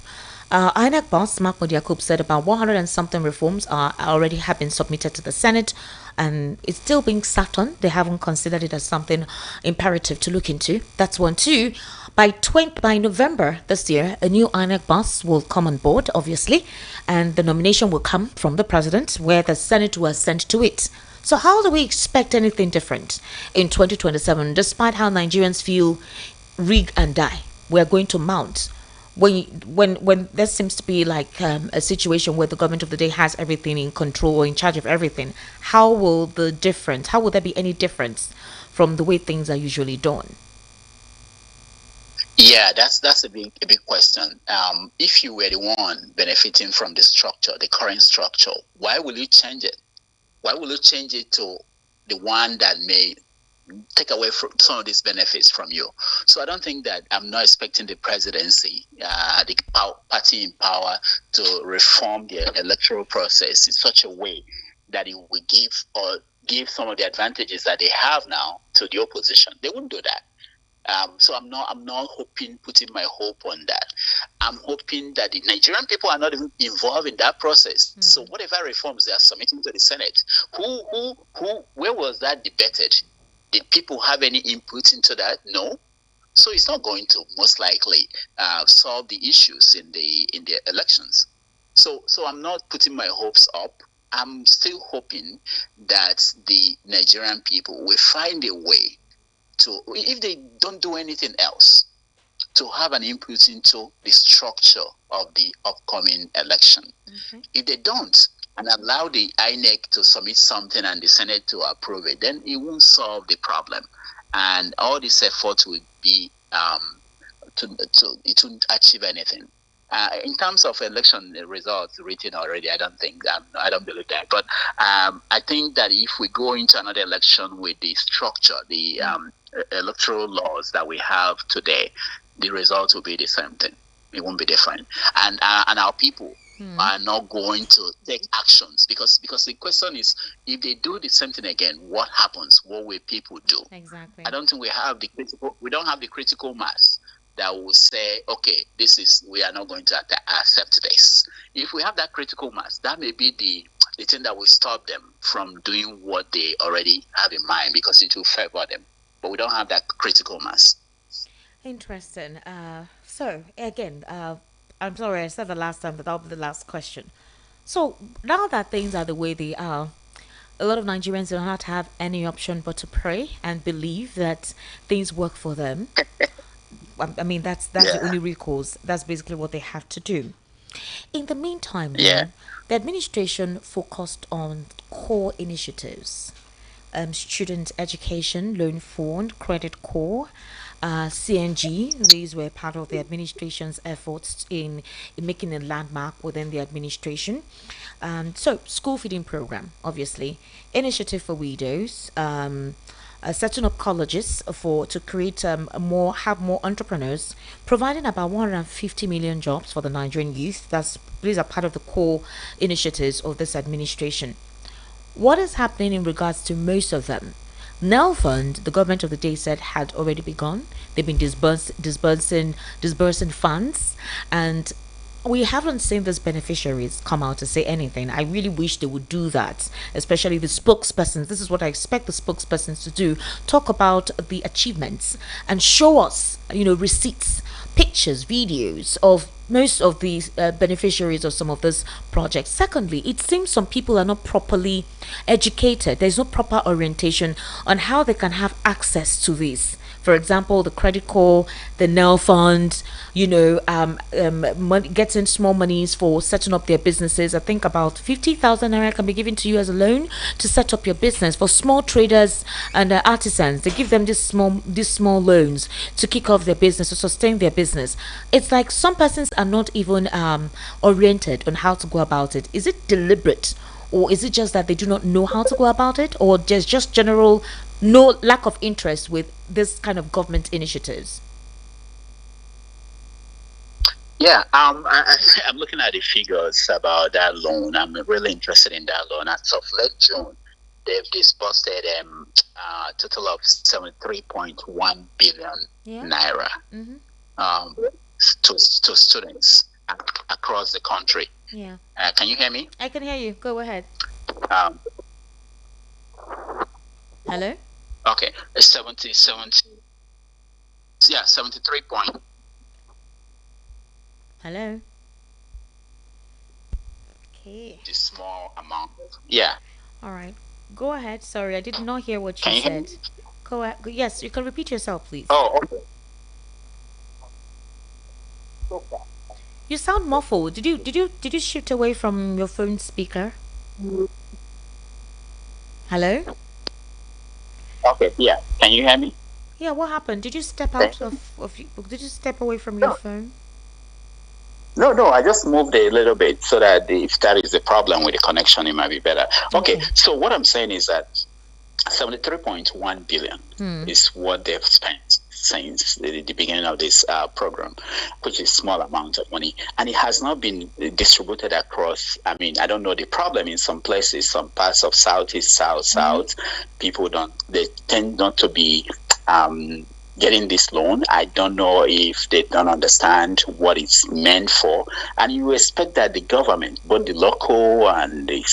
INEC boss Mahmoud Yakub said about 100 and something reforms already have been submitted to the Senate, and it's still being sat on. They haven't considered it as something imperative to look into. That's one. Two, by November this year, a new INEC boss will come on board, obviously, and the nomination will come from the president, where the Senate will assent to it. So how do we expect anything different in 2027, despite how Nigerians feel rig and die? We're going to mount. When there seems to be like a situation where the government of the day has everything in control or in charge of everything, how will there be any difference from the way things are usually done? Yeah, that's a big question. If you were the one benefiting from the structure, the current structure, why will you change it? Why will you change it to the one that may take away from some of these benefits from you? So I don't think that, I'm not expecting the presidency, the party in power, to reform the electoral process in such a way that it will give some of the advantages that they have now to the opposition. They wouldn't do that. So I'm not putting my hope on that. I'm hoping that the Nigerian people are not even involved in that process. So whatever reforms they are submitting to the Senate, where was that debated? Did people have any input into that? No. So it's not going to most likely solve the issues in the elections. So I'm not putting my hopes up. I'm still hoping that the Nigerian people will find a way to, if they don't do anything else, to have an input into the structure of the upcoming election. If they don't, and allow the INEC to submit something and the Senate to approve it, then it won't solve the problem. And all this effort will be, it won't achieve anything. In terms of election results written already, I don't believe that. But I think that if we go into another election with the structure, the electoral laws that we have today, the results will be the same thing. It won't be different. And our people are not going to take actions because the question is, if they do the same thing again, what happens? What will people do? Exactly. I don't think we don't have the critical mass that will say, okay, we are not going to accept this. If we have that critical mass, that may be the thing that will stop them from doing what they already have in mind because it will favor them. But we don't have that critical mass. Interesting. So again, I'm sorry I said the last time, but that'll be the last question. So now that things are the way they are, a lot of Nigerians do not have any option but to pray and believe that things work for them. I mean, that's the only recourse. That's basically what they have to do. In the meantime, Yeah. though, the administration focused on core initiatives: student education, loan fund, credit core, CNG. These were part of the administration's efforts in making a landmark within the administration. So, school feeding program, obviously, initiative for widows. Setting up colleges to create more entrepreneurs, providing about 150 million jobs for the Nigerian youth. These are part of the core initiatives of this administration. What is happening in regards to most of them? Nel Fund, the government of the day said, had already begun. They've been disbursing funds, and we haven't seen these beneficiaries come out to say anything. I really wish they would do that, especially the spokespersons. This is what I expect the spokespersons to do: talk about the achievements and show us, receipts, pictures, videos of most of the beneficiaries of some of these projects. Secondly, it seems some people are not properly educated. There's no proper orientation on how they can have access to this. For example, the credit call, the Nel fund, getting small monies for setting up their businesses. I think about 50,000 naira can be given to you as a loan to set up your business. For small traders and artisans, they give them these small loans to kick off their business, to sustain their business. It's like some persons are not even oriented on how to go about it. Is it deliberate? Or is it just that they do not know how to go about it? Or there's just general no lack of interest with this kind of government initiatives? Yeah, I'm looking at the figures about that loan. I'm really interested in that loan. As of late June, they've disbursed a total of 73.1 billion Yeah. naira Mm-hmm. um, to students across the country. Yeah. Can you hear me? I can hear you. Go ahead. Um, Hello? okay, 70, yeah, 73 point. Hello? Okay. The small amount. Yeah. All right. Go ahead. Sorry, I did not hear what you Can you hear said. me? Go ahead. Yes, you can repeat yourself, please. Oh, okay. You sound muffled. Did you shift away from your phone speaker? Hello? Okay, yeah. Can you hear me? Yeah, what happened? Did you step Okay. out did you step away from your phone? No, I just moved a little bit so that if that is the problem with the connection, it might be better. Okay, so what I'm saying is that 73.1 billion is what they've spent since the beginning of this program, which is a small amount of money, and it has not been distributed across. I mean, I don't know the problem in some places, some parts of Southeast, South, people they tend not to be getting this loan. I don't know if they don't understand what it's meant for, and you expect that the government, both the local and the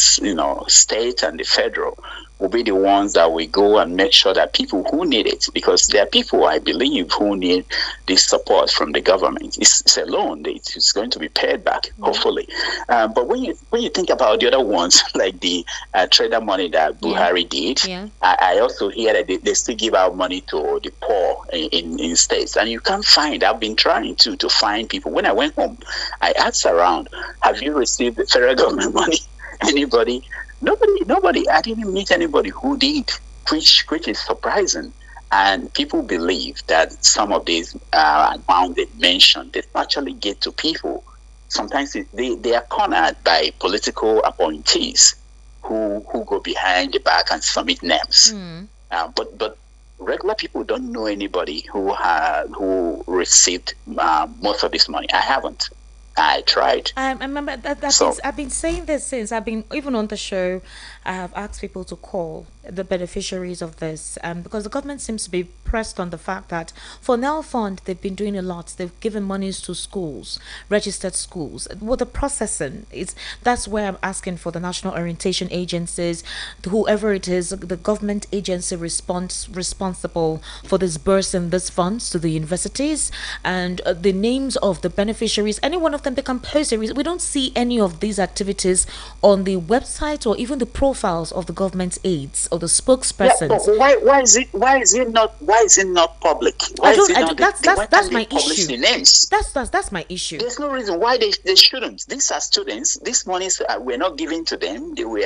state and the federal, will be the ones that will go and make sure that people who need it, because there are people, I believe, who need this support from the government. It's a loan; it's going to be paid back, hopefully. But when you think about the other ones, like the trader money that Buhari did, I also hear that they still give out money to the poor in states, and you can't find. I've been trying to find people. When I went home, I asked around, "Have you received the federal government money?" Anybody? Nobody. I didn't meet anybody who did, which is surprising. And people believe that some of these amounts they mentioned, they actually get to people. Sometimes they are cornered by political appointees who go behind the back and submit names. But regular people don't know anybody who received most of this money. I haven't. I tried. I remember that So I've been saying this since I've been even on the show. I have asked people to call the beneficiaries of this, because the government seems to be pressed on the fact that for Nel Fund they've been doing a lot. They've given monies to schools, registered schools. What the processing is, that's where I'm asking for the national orientation agencies, whoever it is, the government agency responsible for disbursing these funds to the universities, and the names of the beneficiaries. Any one of them become posts. We don't see any of these activities on the website or even the profiles of the government aides or the yeah, spokespersons. but why is it not public? Why I is don't. it I not? don't. That's Why that's can't they my publish issue. the names? That's my issue. There's no reason why they shouldn't. These are students. These monies were not given to them. They were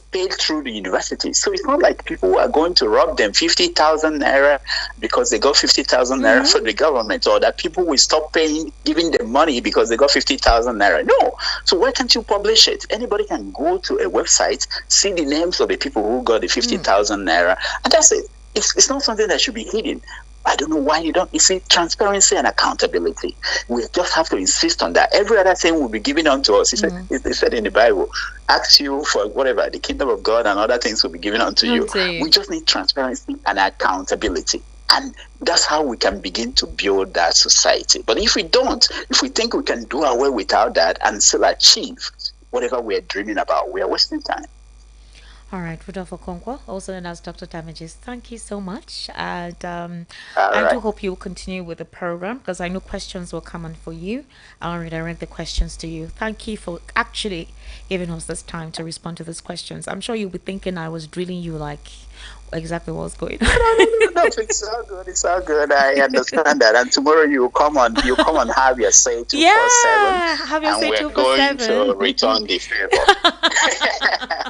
paid through the university. So it's not like people are going to rob them 50,000 naira because they got 50,000 naira from the government, or that people will stop giving them money because they got 50,000 naira. No. So why can't you publish it? Anybody can go to a website, see the names of the people who got the 50,000 naira, and that's it. It's not something that should be hidden. I don't know why you don't. You see, transparency and accountability. We just have to insist on that. Every other thing will be given unto us. He said in the Bible, ask you for whatever, the kingdom of God and other things will be given unto you. We just need transparency and accountability. And that's how we can begin to build that society. But if we don't, if we think we can do away without that and still achieve whatever we're dreaming about, we are wasting time. All right, Rodolfo Okonkwo, also known as Dr. Damages, thank you so much. And All I do right. hope you will continue with the program because I know questions will come on for you. I'll redirect the questions to you. Thank you for actually giving us this time to respond to these questions. I'm sure you'll be thinking I was drilling you like exactly what's going on. No, it's all good. It's all good. I understand that. And tomorrow you come and have your say 247, Yeah, have your and say we're two for going to seven. return the favor.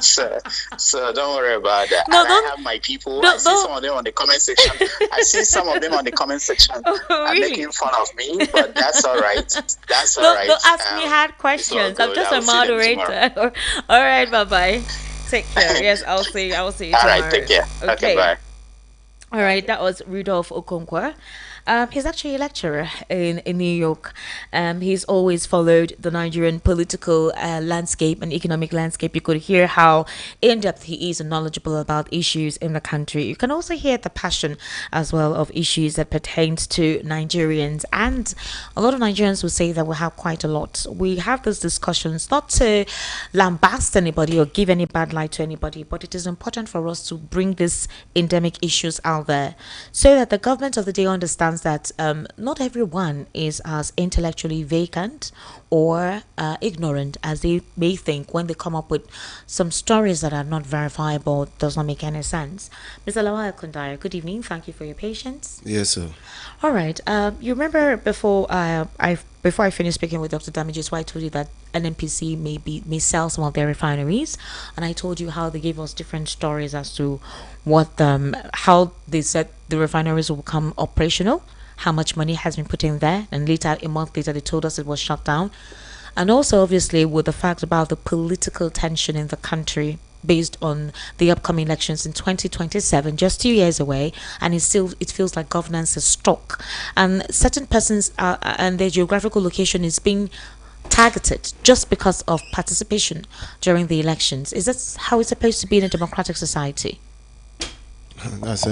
so, so don't worry about that. No, And I don't, have my people. I don't, see some don't. of them on the comment section. I see some of them on the comment section Oh, are really? making fun of me, but that's all right. That's all Don't right. ask me hard It's all questions. I'm good. just I a will see them tomorrow. moderator. All right, bye bye. Take care. Yes, I'll see you All right. tomorrow. Take care. Okay. Okay. Bye. All right, that was Rudolph Okonkwo. He's actually a lecturer in New York. He's always followed the Nigerian political landscape and economic landscape. You could hear how in depth he is and knowledgeable about issues in the country. You can also hear the passion as well of issues that pertains to Nigerians. And a lot of Nigerians will say that we have quite a lot. We have these discussions not to lambast anybody or give any bad light to anybody, but it is important for us to bring these endemic issues out there so that the government of the day understands that not everyone is as intellectually vacant or ignorant as they may think when they come up with some stories that are not verifiable, does not make any sense. Mr. Lawal Kundaya, good evening. Thank you for your patience. Yes, sir. All right. You remember before I finished speaking with Dr. Damages, why I told you that NNPC may sell some of their refineries, and I told you how they gave us different stories as to what how they said the refineries will become operational, how much money has been put in there, and later a month later they told us it was shut down, and also obviously with the fact about the political tension in the country based on the upcoming elections in 2027, just 2 years away, and it feels like governance is stuck, and certain persons and their geographical location is being targeted just because of participation during the elections. Is that how it's supposed to be in a democratic society? That's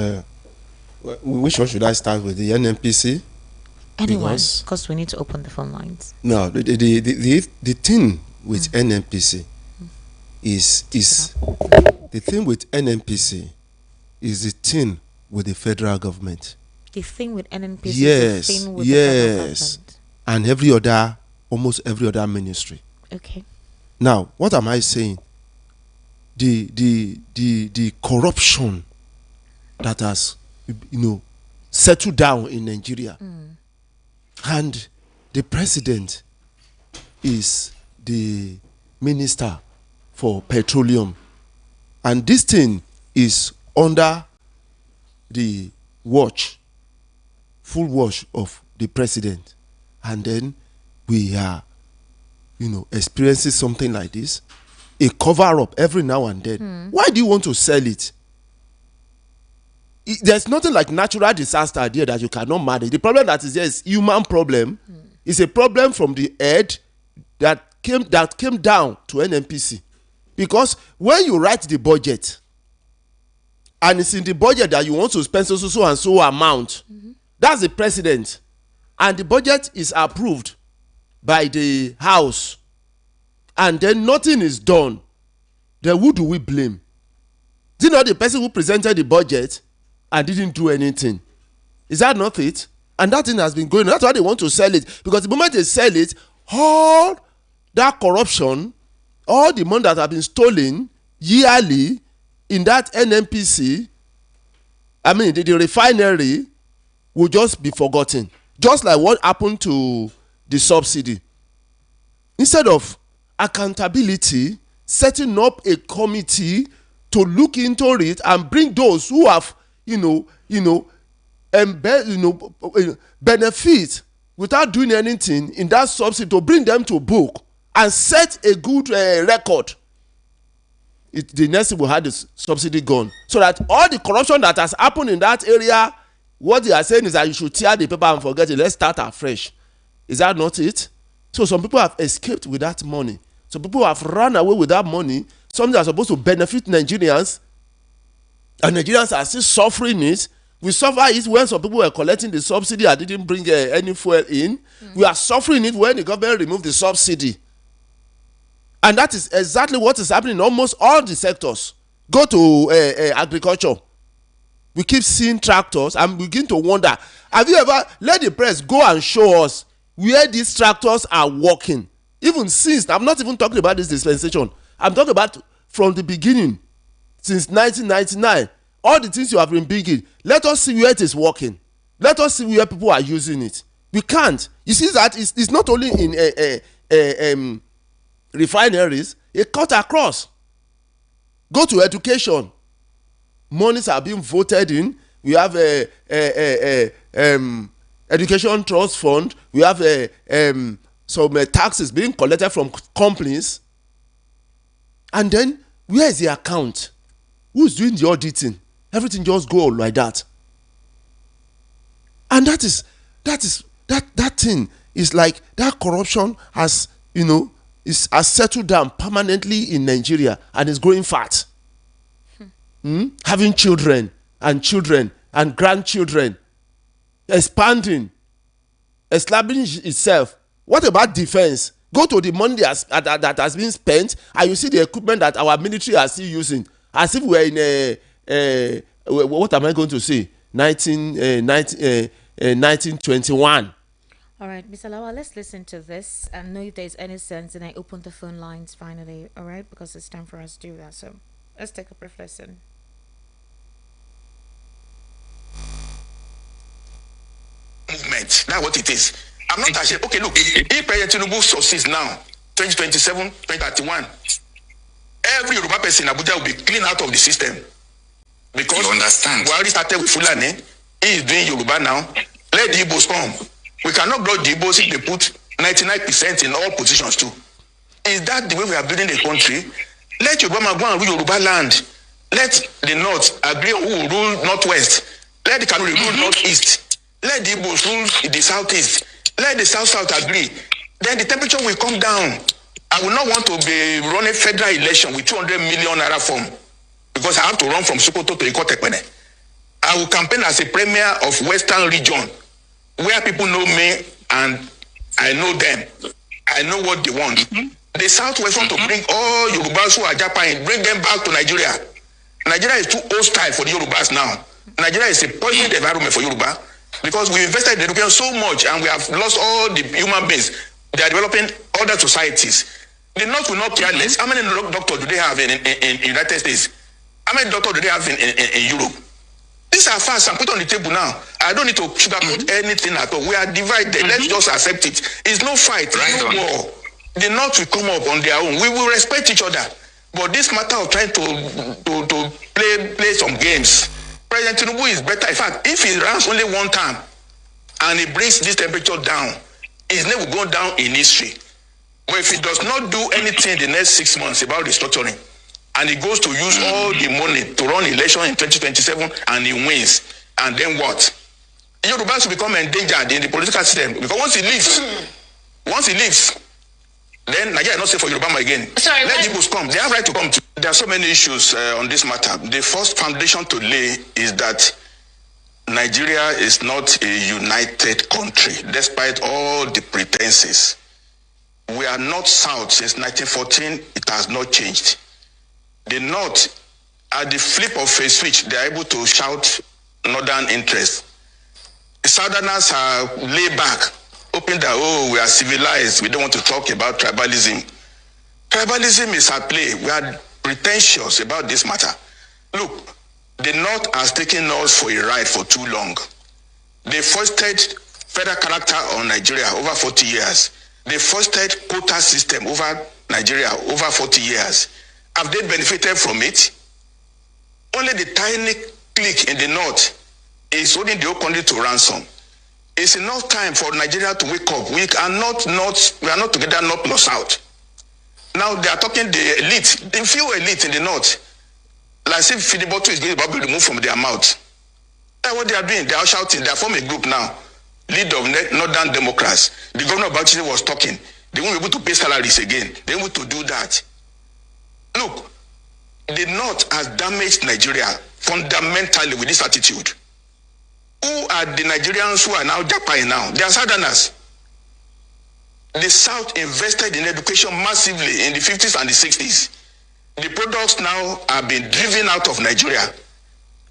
which one should I start with? The NNPC? Anyone, because we need to open the phone lines. No, the thing with NNPC is the thing with NNPC is the thing with the federal government. The thing with NNPC Yes, is the thing with the federal yes, government. and almost every other ministry. Okay. Now, what am I saying? The corruption that has settled down in Nigeria, and the president is the minister for petroleum, and this thing is under the full watch of the president, and then we are experiencing something like this, a cover up every now and then. Why do you want to sell it? There's nothing like natural disaster there that you cannot manage. The problem that is there is human problem. It's a problem from the head that came down to NNPC. Because when you write the budget, and it's in the budget that you want to spend so and so amount, that's the president, and the budget is approved by the house, and then nothing is done, then who do we blame? Is it not the person who presented the budget and didn't do anything? Is that not it? And that thing has been going on. That's why they want to sell it, because the moment they sell it, all that corruption, all the money that have been stolen yearly in that NNPC, I mean the refinery, will just be forgotten. Just like what happened to the subsidy. Instead of accountability, setting up a committee to look into it and bring those who have benefit without doing anything in that subsidy, to bring them to book and set a good record. The next thing will have the subsidy gone, so that all the corruption that has happened in that area, what they are saying is that you should tear the paper and forget it. Let's start afresh. Is that not it? So some people have escaped with that money. Some people have run away with that money. Something that's supposed to benefit Nigerians, and Nigerians are still suffering it. We suffer it when some people were collecting the subsidy and didn't bring any fuel in. We are suffering it when the government removed the subsidy. And that is exactly what is happening in almost all the sectors. Go to agriculture. We keep seeing tractors and begin to wonder, have you ever let the press go and show us where these tractors are working? Even since, I'm not even talking about this dispensation, I'm talking about from the beginning, since 1999, all the things you have been bringing. Let us see where it is working. Let us see where people are using it. We can't. You see that it's not only in refineries, it cut across. Go to education. Monies are being voted in. We have a education trust fund. We have some taxes being collected from companies. And then where is the account? Who's doing the auditing? Everything just go like that. And that thing is like that corruption has has settled down permanently in Nigeria and is growing fat. Having children and grandchildren, expanding, establishing itself. What about defense? Go to the money that has been spent, and you see the equipment that our military are still using, as if we're in what am I going to say? 1921. All right, Mr. Lawa, let's listen to this and know if there's any sense. And I open the phone lines finally, all right? Because it's time for us to do that. So let's take a brief listen. Movement. That's what it is. I'm not ashamed. Okay, look, if President Tinubu succeeds now, 2027, 2031, every Yoruba person in Abuja will be cleaned out of the system. Because you understand, we already started with Fulani. He is doing Yoruba now. Let the Igbos come. We cannot block the Igbos if they put 99% in all positions too. Is that the way we are building the country? Let Yoruba go and rule Yoruba land. Let the North agree on who will rule Northwest. Let the Kanuri rule Northeast. Let the Igbos rule the Southeast. Let the South agree. Then the temperature will come down. I will not want to be running federal election with 200 million naira form, because I have to run from Sokoto to Ikotekpene. I will campaign as a premier of Western region, where people know me and I know them. I know what they want. The Southwest want to bring all Yorubas who are Japan, bring them back to Nigeria. Nigeria is too hostile for the Yorubas now. Nigeria is a poisoned environment for Yoruba, because we invested in education so much and we have lost all the human beings. They are developing other societies. The North will not care less. How many doctors do they have in United States? How many doctors do they have in Europe? These are facts I'm put on the table now. I don't need to sugarcoat anything at all. We are divided. Let's just accept it. It's no fight, it's no war. The North will come up on their own. We will respect each other. But this matter of trying to play some games, President Tinubu is better. In fact, if he runs only one time and he brings this temperature down, his name will go down in history. But if he does not do anything in the next 6 months about restructuring, and he goes to use all the money to run election in 2027 and he wins, and then what? Yorubas will become endangered in the political system, because once he leaves, then Nigeria not safe for Yoruba again. Sorry, let Igbos come. They have right to come. There are so many issues on this matter. The first foundation to lay is that Nigeria is not a united country, despite all the pretenses. We are not South since 1914. It has not changed. The North, at the flip of a switch, they are able to shout Northern interest. The Southerners are laid back, hoping that, oh, we are civilized. We don't want to talk about tribalism. Tribalism is at play. We are pretentious about this matter. Look, the North has taken us for a ride for too long. They foisted federal character on Nigeria over 40 years. They foisted quota system over Nigeria over 40 years. Have they benefited from it? Only the tiny clique in the North is holding the whole country to ransom. It's enough time for Nigeria to wake up. We are not together, North plus South. Now they are talking the elite, the few elite in the North. Like if feeding bottle is going to be removed from their mouth. That's what they are doing. They are shouting. They are forming a group now. Lead of Northern Democrats. The governor of Bauchi was talking. They won't be able to pay salaries again. They won't be able to do that. Look, the North has damaged Nigeria fundamentally with this attitude. Who are the Nigerians who are now japping now? They are Southerners. The South invested in education massively in the 50s and the 60s. The products now are being driven out of Nigeria.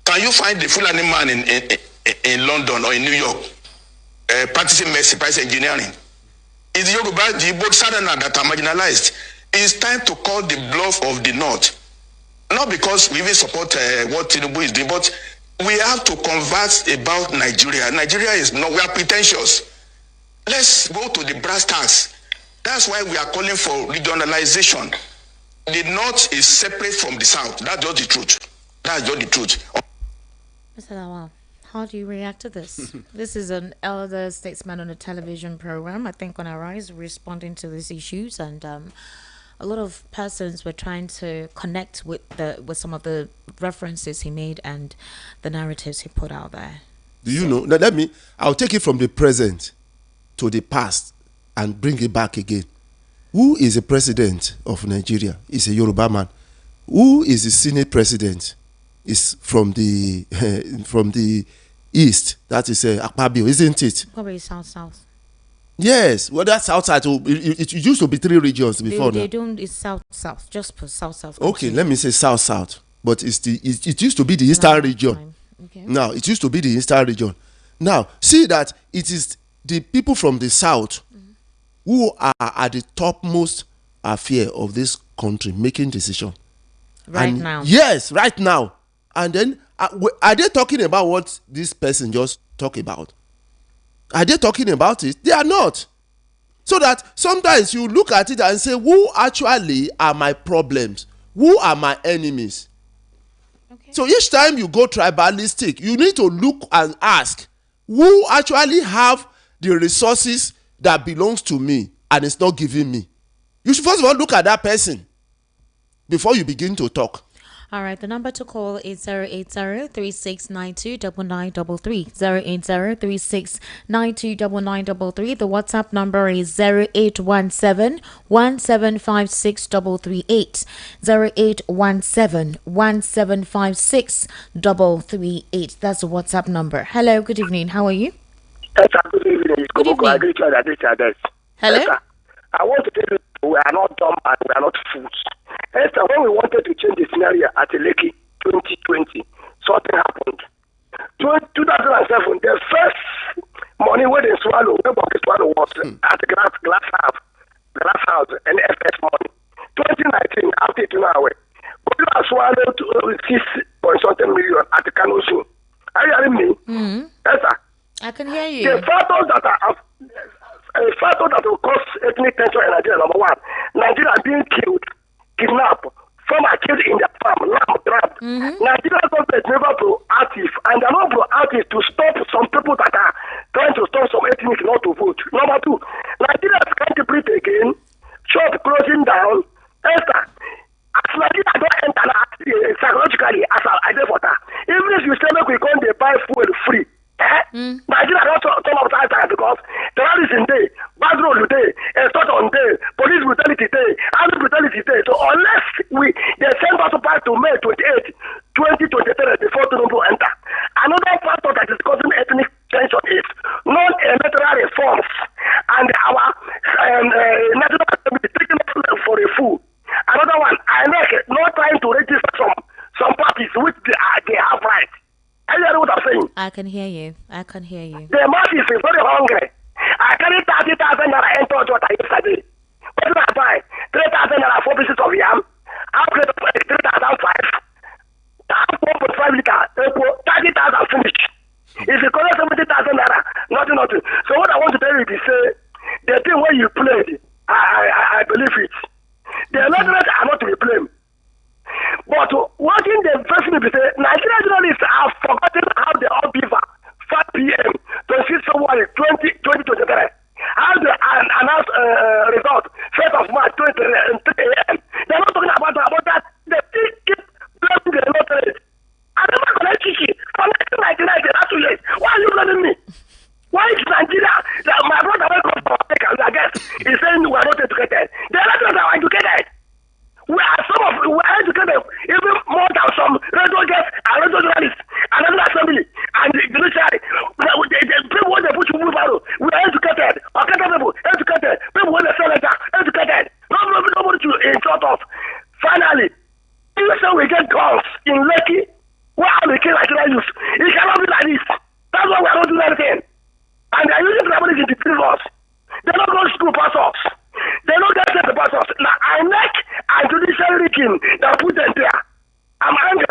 Can you find the Fulani man in London or in New York practicing medicine, practicing engineering? It's the Yoruba, the Igbo Southerners that are marginalized. It's time to call the bluff of the North. Not because we even support what Tinubu is doing, but we have to converse about Nigeria. Nigeria is not, we are pretentious. Let's go to the brass tacks. That's why we are calling for regionalization. The North is separate from the South. That's just the truth. That's just the truth. Mr. Lawal, how do you react to this? This is an elder statesman on a television program, I think on Arise, responding to these issues, and a lot of persons were trying to connect with some of the references he made and the narratives he put out there. Do you know? Now I'll take it from the present to the past and bring it back again. Who is the president of Nigeria? Is a Yoruba man. Who is the Senate president? Is from the east. That is Akpabio, isn't it? Probably south. Yes. Well, that's outside. It used to be 3 regions before. They don't. It's south. Just put south. Okay, let me say south. But it used to be the eastern region. Okay. Now it used to be the eastern region. Now see that it is the people from the south who are at the topmost affair of this country making decision. Right now. Yes, right now. And then are they talking about what this person just talked about? Are they talking about it? They are not. So that sometimes you look at it and say, who actually are my problems? Who are my enemies? Okay. So each time you go tribalistic, you need to look and ask, who actually have the resources that belongs to me and it's not giving me? You should first of all look at that person before you begin to talk. All right, the number to call is 080-3692-9933. 080-3692-9933. The WhatsApp number is 0817-1756-338. 0817-1756-338. That's the WhatsApp number. Hello, good evening. How are you? Yes, good evening. Good evening. Hello? Yes, I want to tell you, we are not dumb and we are not fools. Esther, when we wanted to change the scenario at Electoral 2020, something happened. 2007, the first money where they swallow, where they swallow was at the glass house, and FS money. 2019, after it now, we swallowed 6 million at the Kano Zoo. Are you hearing me? Esther? I can hear you. The factors that will cause ethnic tension in Nigeria, number one, Nigeria being killed, kidnapped, some are killed in their farm, lamb, trapped. Nigerian government is never proactive, and they're not proactive to stop some people that are trying to stop some ethnic not to vote. Number two, Nigeria is trying to breathe again, shop closing down. Esther, as Nigeria don't enter psychologically as I did for that, even if you say look, we can't buy fuel free. Nigeria don't turn up that time because terrorism day, bad road day, extortion day, police will tell question is non-electoral reforms and our national assembly taking us for a fool. Another one, I like not trying to register some parties which they have right. I hear what I'm saying. I can hear you. I can hear you. The masses is very hungry. I carried 30,000 naira into water yesterday. What did I buy? 3,000 naira 4 pieces of yam. I'll play 3,005. I'll 1.5 liter. 30,000 finish. If you collect 70,000 naira, nothing. So what I want to tell you is the thing where you played, I believe it. The electorate are not to be blamed. But watching the first people say, Nigerian journalists have forgotten how they all give 5 p.m. 26 February 2023. How they announce result 1st of March 2023 a.m. They're not talking about that. They still keep blaming the electorate. I never connect Kiki from 1999 to 2 years. Why are you blaming me? Why is Nigeria, my brother went from Africa, I guess, is saying we are not educated. The electors are educated. We are educated even more than some radio guests and radio journalists and national assembly and the military. The people when they put you wheelbarrow, we are educated. Okay, people educated. People when they sell letter, educated. Nobody to insult us. Finally, you say we get guns in Lekki, where are the kids Nigeria youth? It cannot be like this. That's why we are not doing anything. And they are using somebody to deceive us. They don't go to school pastors. They don't get the pastors. Now, I like and judicial rigging that put them there. I'm angry.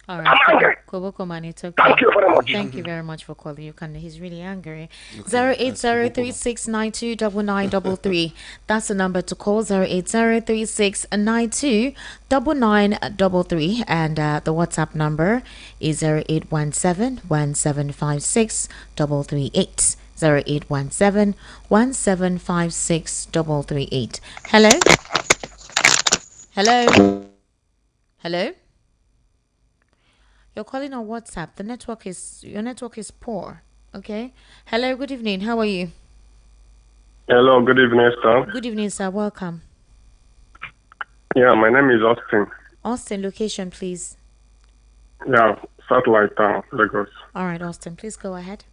All I'm right. angry. Koboko man, it's okay. Thank you very much. Thank you very much for calling. He's really angry. 08036929933. That's the number to call. 08036929933. And the WhatsApp number is 0817-1756-338. 0817-1756-338. Hello? Hello? Hello? You're calling on WhatsApp. Your network is poor. Okay. Hello, good evening. How are you? Hello, good evening, sir. Good evening, sir. Welcome. Yeah, my name is Austin. Austin, location, please. Yeah, Satellite Town, Lagos. All right, Austin, please go ahead.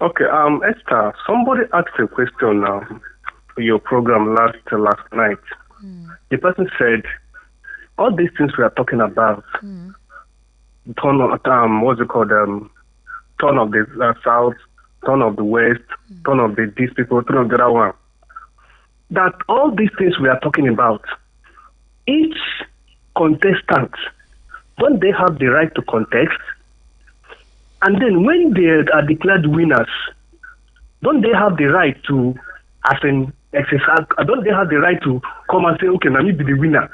Okay, Esther, somebody asked a question for your program last night. The person said, all these things we are talking about, turn of, what's it called, turn of the South, turn of the West, turn of these people, turn of the other one, that all these things we are talking about, each contestant, don't they have the right to contest? And then when they are declared winners, don't they have the right to, exercise, don't they have the right to come and say, okay, let me be the winner?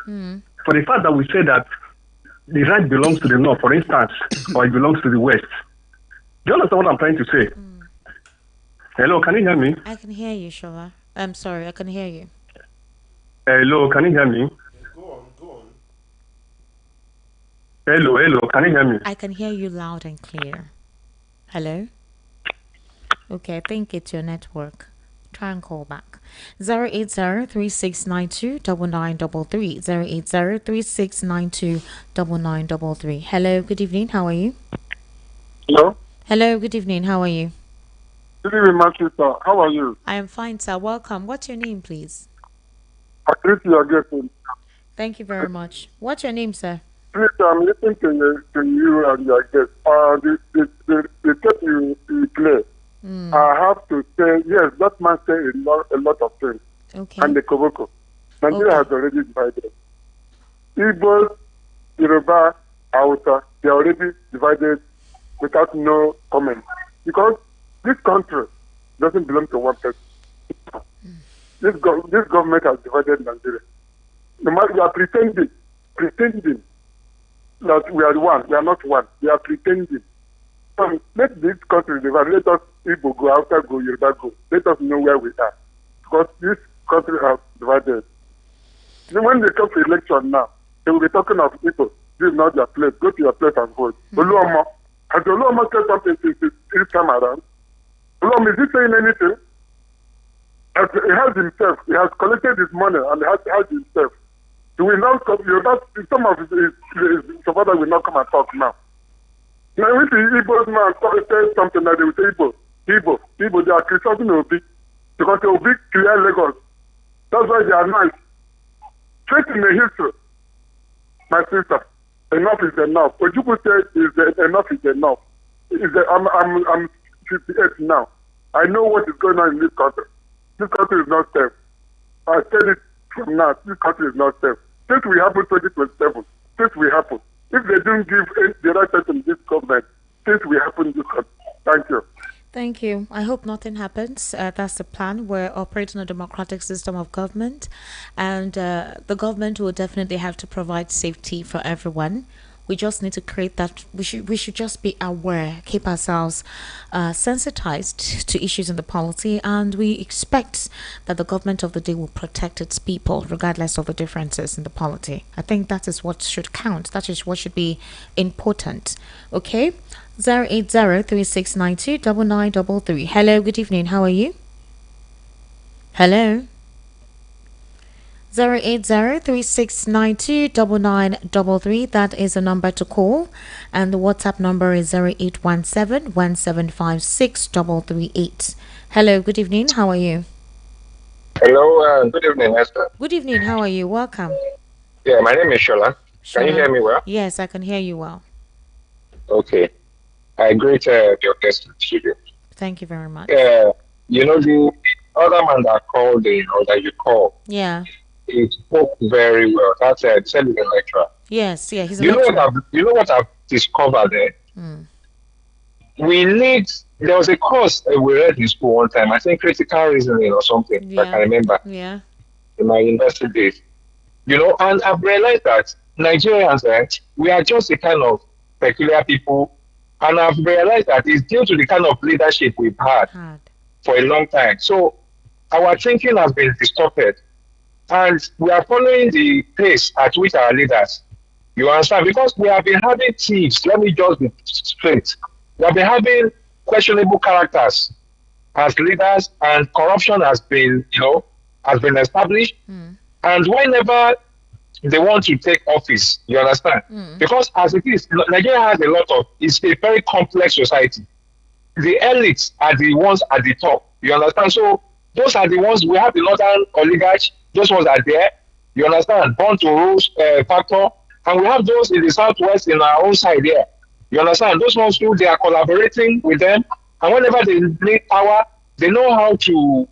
For the fact that we say that the right belongs to the North, for instance, or it belongs to the West. Do you understand what I'm trying to say? Hello, can you hear me? I can hear you, Shola. I'm sorry, I can hear you. Hello, can you hear me? Go on. Hello, can you hear me? I can hear you loud and clear. Hello? Okay, I think it's your network. Try and call back. 08036929933. 08036929933. Hello, good evening. How are you? Hello? Hello, good evening. How are you? Good evening, Matthew, sir. How are you? I am fine, sir. Welcome. What's your name, please? I greet you again. Thank you very much. What's your name, sir? Please, I'm listening to you and your guest. The tape you play, I have to say, yes, that man said a lot of things. Okay. And the Koboko. Nigeria has already divided. Igbo, Yoruba, Hausa, they are already divided without no comment. Because this country doesn't belong to one person. This government has divided Nigeria. No matter, we are pretending that we are one. We are not one. We are pretending. So let this country divide. Let us Igbo go, Hausa go, Yoruba go. Let us know where we are. Because this country has divided. When they come to election now, they will be talking of people. This is not their place. Go to your place and vote. Oluomo, has Oluomo said something this time around? Oluomo, is he saying anything? He has himself. He has collected his money and he has himself. He will not come. Some of his supporters will not come and talk now. Now, if the Igbo man say something like they will say Igbo, they are criticizing Obi because Obi clear Lagos. That's why they are nice. Straight in the history, my sister, enough is enough. What you could say is enough is enough. I'm 58 now. I know what is going on in this country. This country is not safe. I said it from now. This country is not safe. This will happen 2027. This will happen. If they didn't give the right person this government, this will happen in this country. Thank you. Thank you. I hope nothing happens. That's the plan. We're operating a democratic system of government, and the government will definitely have to provide safety for everyone. We just need to create that. We should just be aware, keep ourselves sensitized to issues in the polity, and we expect that the government of the day will protect its people regardless of the differences in the polity. I think that is what should count. That is what should be important. Okay, 08036929933. Hello, good evening. How are you? Hello. 08036929933. That is a number to call, and the WhatsApp number is 0817-1756-338. Hello, good evening. How are you? Hello, good evening, Esther. Good evening. How are you? Welcome. Yeah, my name is Shola. Can you hear me well? Yes, I can hear you well. Okay. I greet your guest studio. Thank you very much. The other man that called in, or that you called, yeah, he spoke very well. That's said in Electoral. Yes, yeah, he's you know what I've discovered there? There was a course we read in school one time, I think critical reasoning or something, I can remember. Yeah. In my university days. And I've realized that Nigerians, we are just a kind of peculiar people, and I've realized that it's due to the kind of leadership we've had for a long time. So our thinking has been distorted, and we are following the pace at which our leaders, you understand, because we have been having thieves. Let me just be straight. We have been having questionable characters as leaders, and corruption has been established. And whenever they want to take office, you understand, because as it is, Nigeria has it's a very complex society. The elites are the ones at the top, you understand. So those are the ones, we have the northern oligarchs, those ones are there, you understand, born to rules factor, and we have those in the southwest in our own side there, you understand. Those ones too, they are collaborating with them, and whenever they need power, they know how to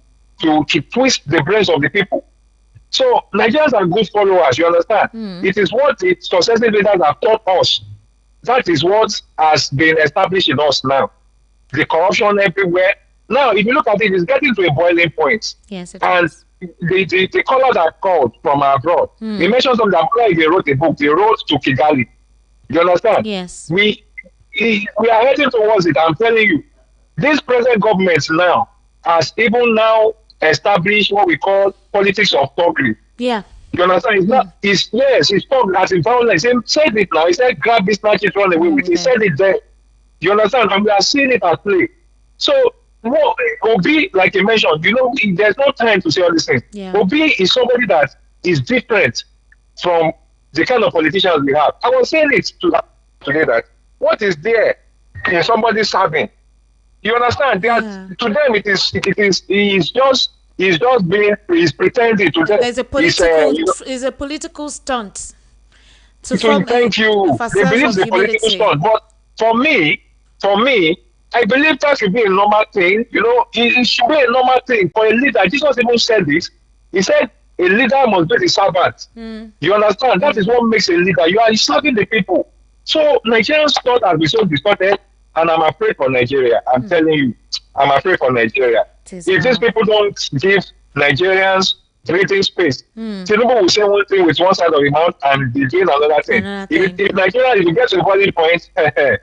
twist the brains of the people. So Nigerians are good followers, you understand. It is what the successive leaders have taught us. That is what has been established in us now. The corruption everywhere. Now, if you look at it, it's getting to a boiling point. Yes, it and is. The callers are called from abroad. They mentioned something that they wrote a book, they wrote to Kigali. You understand? Yes. We are heading towards it, I'm telling you. This present government now has even now established what we call politics of thuggery. Yeah. You understand? It's talk as in violence. He said it now. He said, grab this, snatch it, run away with it. He said it there. You understand? And we are seeing it at play. So, Obi, like you mentioned, there's no time to say all these things. Yeah. Obi is somebody that is different from the kind of politicians we have. I was saying it today that what is there in somebody serving? You understand? To them, he's pretending to them. There's a political stunt. Thank you. They believe it's a political stunt. But for me, I believe that should be a normal thing. It should be a normal thing for a leader. Jesus even said this. He said, a leader must be the servant. You understand? That is what makes a leader. You are serving the people. So Nigerians thought has been so distorted, and I'm afraid for Nigeria. I'm telling you, I'm afraid for Nigeria. If these people don't give Nigerians breathing space, Tinubu will say one thing with one side of the mouth and be doing another thing. If Nigeria, if you get to the boiling point, hey,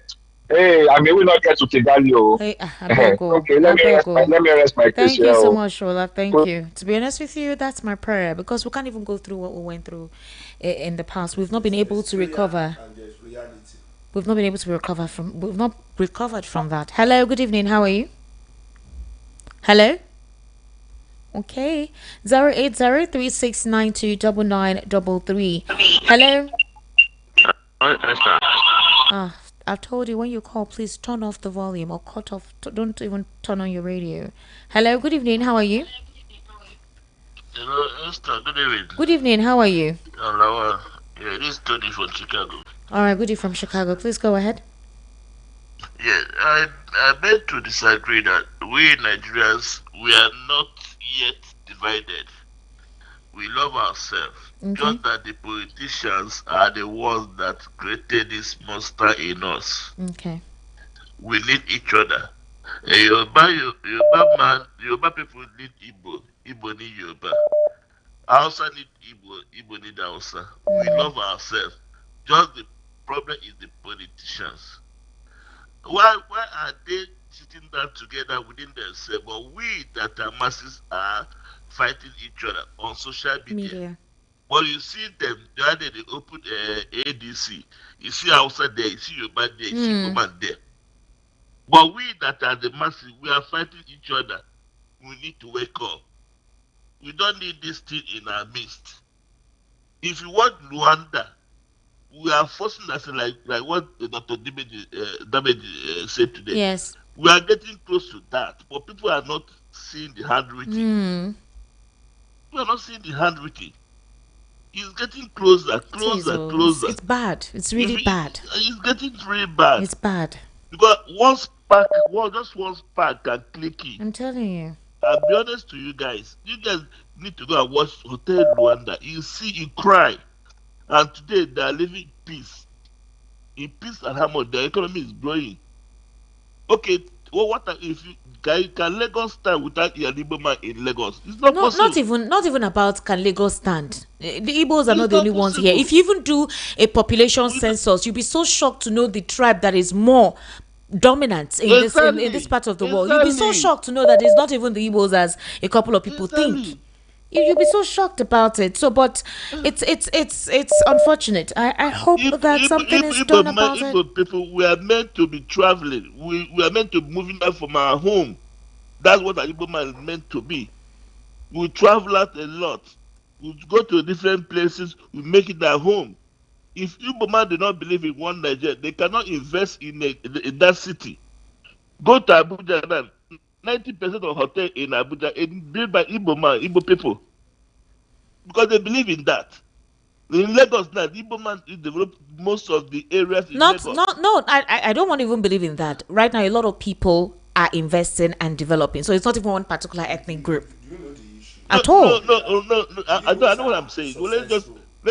I may not get to Kigali. Okay, let me rest my case. Thank you so much, Shola. Thank you. To be honest with you, that's my prayer, because we can't even go through what we went through in the past. We've not been able to recover. We've not recovered from that. Hello, good evening. How are you? Hello? Okay. 08036929933. Hello? I've told you when you call, please turn off the volume or cut off. Don't even turn on your radio. Hello, good evening. How are you? Hello, Esther. Good evening. Good evening. How are you? Hello. Yeah, this is Tony from Chicago. All right, Goody from Chicago. Please go ahead. Yeah, I beg to disagree that we Nigerians, we are not yet divided. We love ourselves. Okay. Just that the politicians are the ones that created this monster in us. Okay. We need each other. Yoruba people need Igbo. Igbo need Yoruba. Hausa need Igbo. Igbo need Hausa. We love ourselves. Just the problem is the politicians. Why are they sitting down together within themselves? But we that are masses are fighting each other on social media. But you see them, the other day they open ADC. You see Hausa there, you see Yoruba there, you see woman there. But we that are the masses, we are fighting each other. We need to wake up. We don't need this thing in our midst. If you want Rwanda, we are forcing us like what Dr. Damage said today. Yes. We are getting close to that, but people are not seeing the handwriting. We are not seeing the handwriting. It's getting closer. It's bad. It's really bad. It's getting really bad. It's bad. Because just one spark can click it. I'm telling you. I'll be honest to you guys. You guys need to go and watch Hotel Rwanda. You see, you cry. And today they are living in peace. In peace and harmony. The economy is growing. Okay, what if you can Lagos stand without an Igbo man in Lagos? It's not possible. Not even about can Lagos stand. The Igbos are not the only ones here. If you even do a population census, you'll be so shocked to know the tribe that is more dominant in this part of the world. You'll be so shocked to know that it's not even the Igbos as a couple of people think. You'll be so shocked about it. So, but it's unfortunate. I hope that something is done about it. Igbo people, we are meant to be traveling. We are meant to be moving out from our home. That's what an Igbo man is meant to be. We travel out a lot. We go to different places. We make it our home. If Igbo man do not believe in one Nigeria, they cannot invest in that city. Go to Abuja now. 90% of hotel in Abuja is built by Igbo people. Because they believe in that. In Lagos now, the Igbo man developed most of the areas in Lagos. I don't want to even believe in that. Right now, a lot of people are investing and developing. So it's not even one particular ethnic group. At all. No. I know what I'm saying. Well, let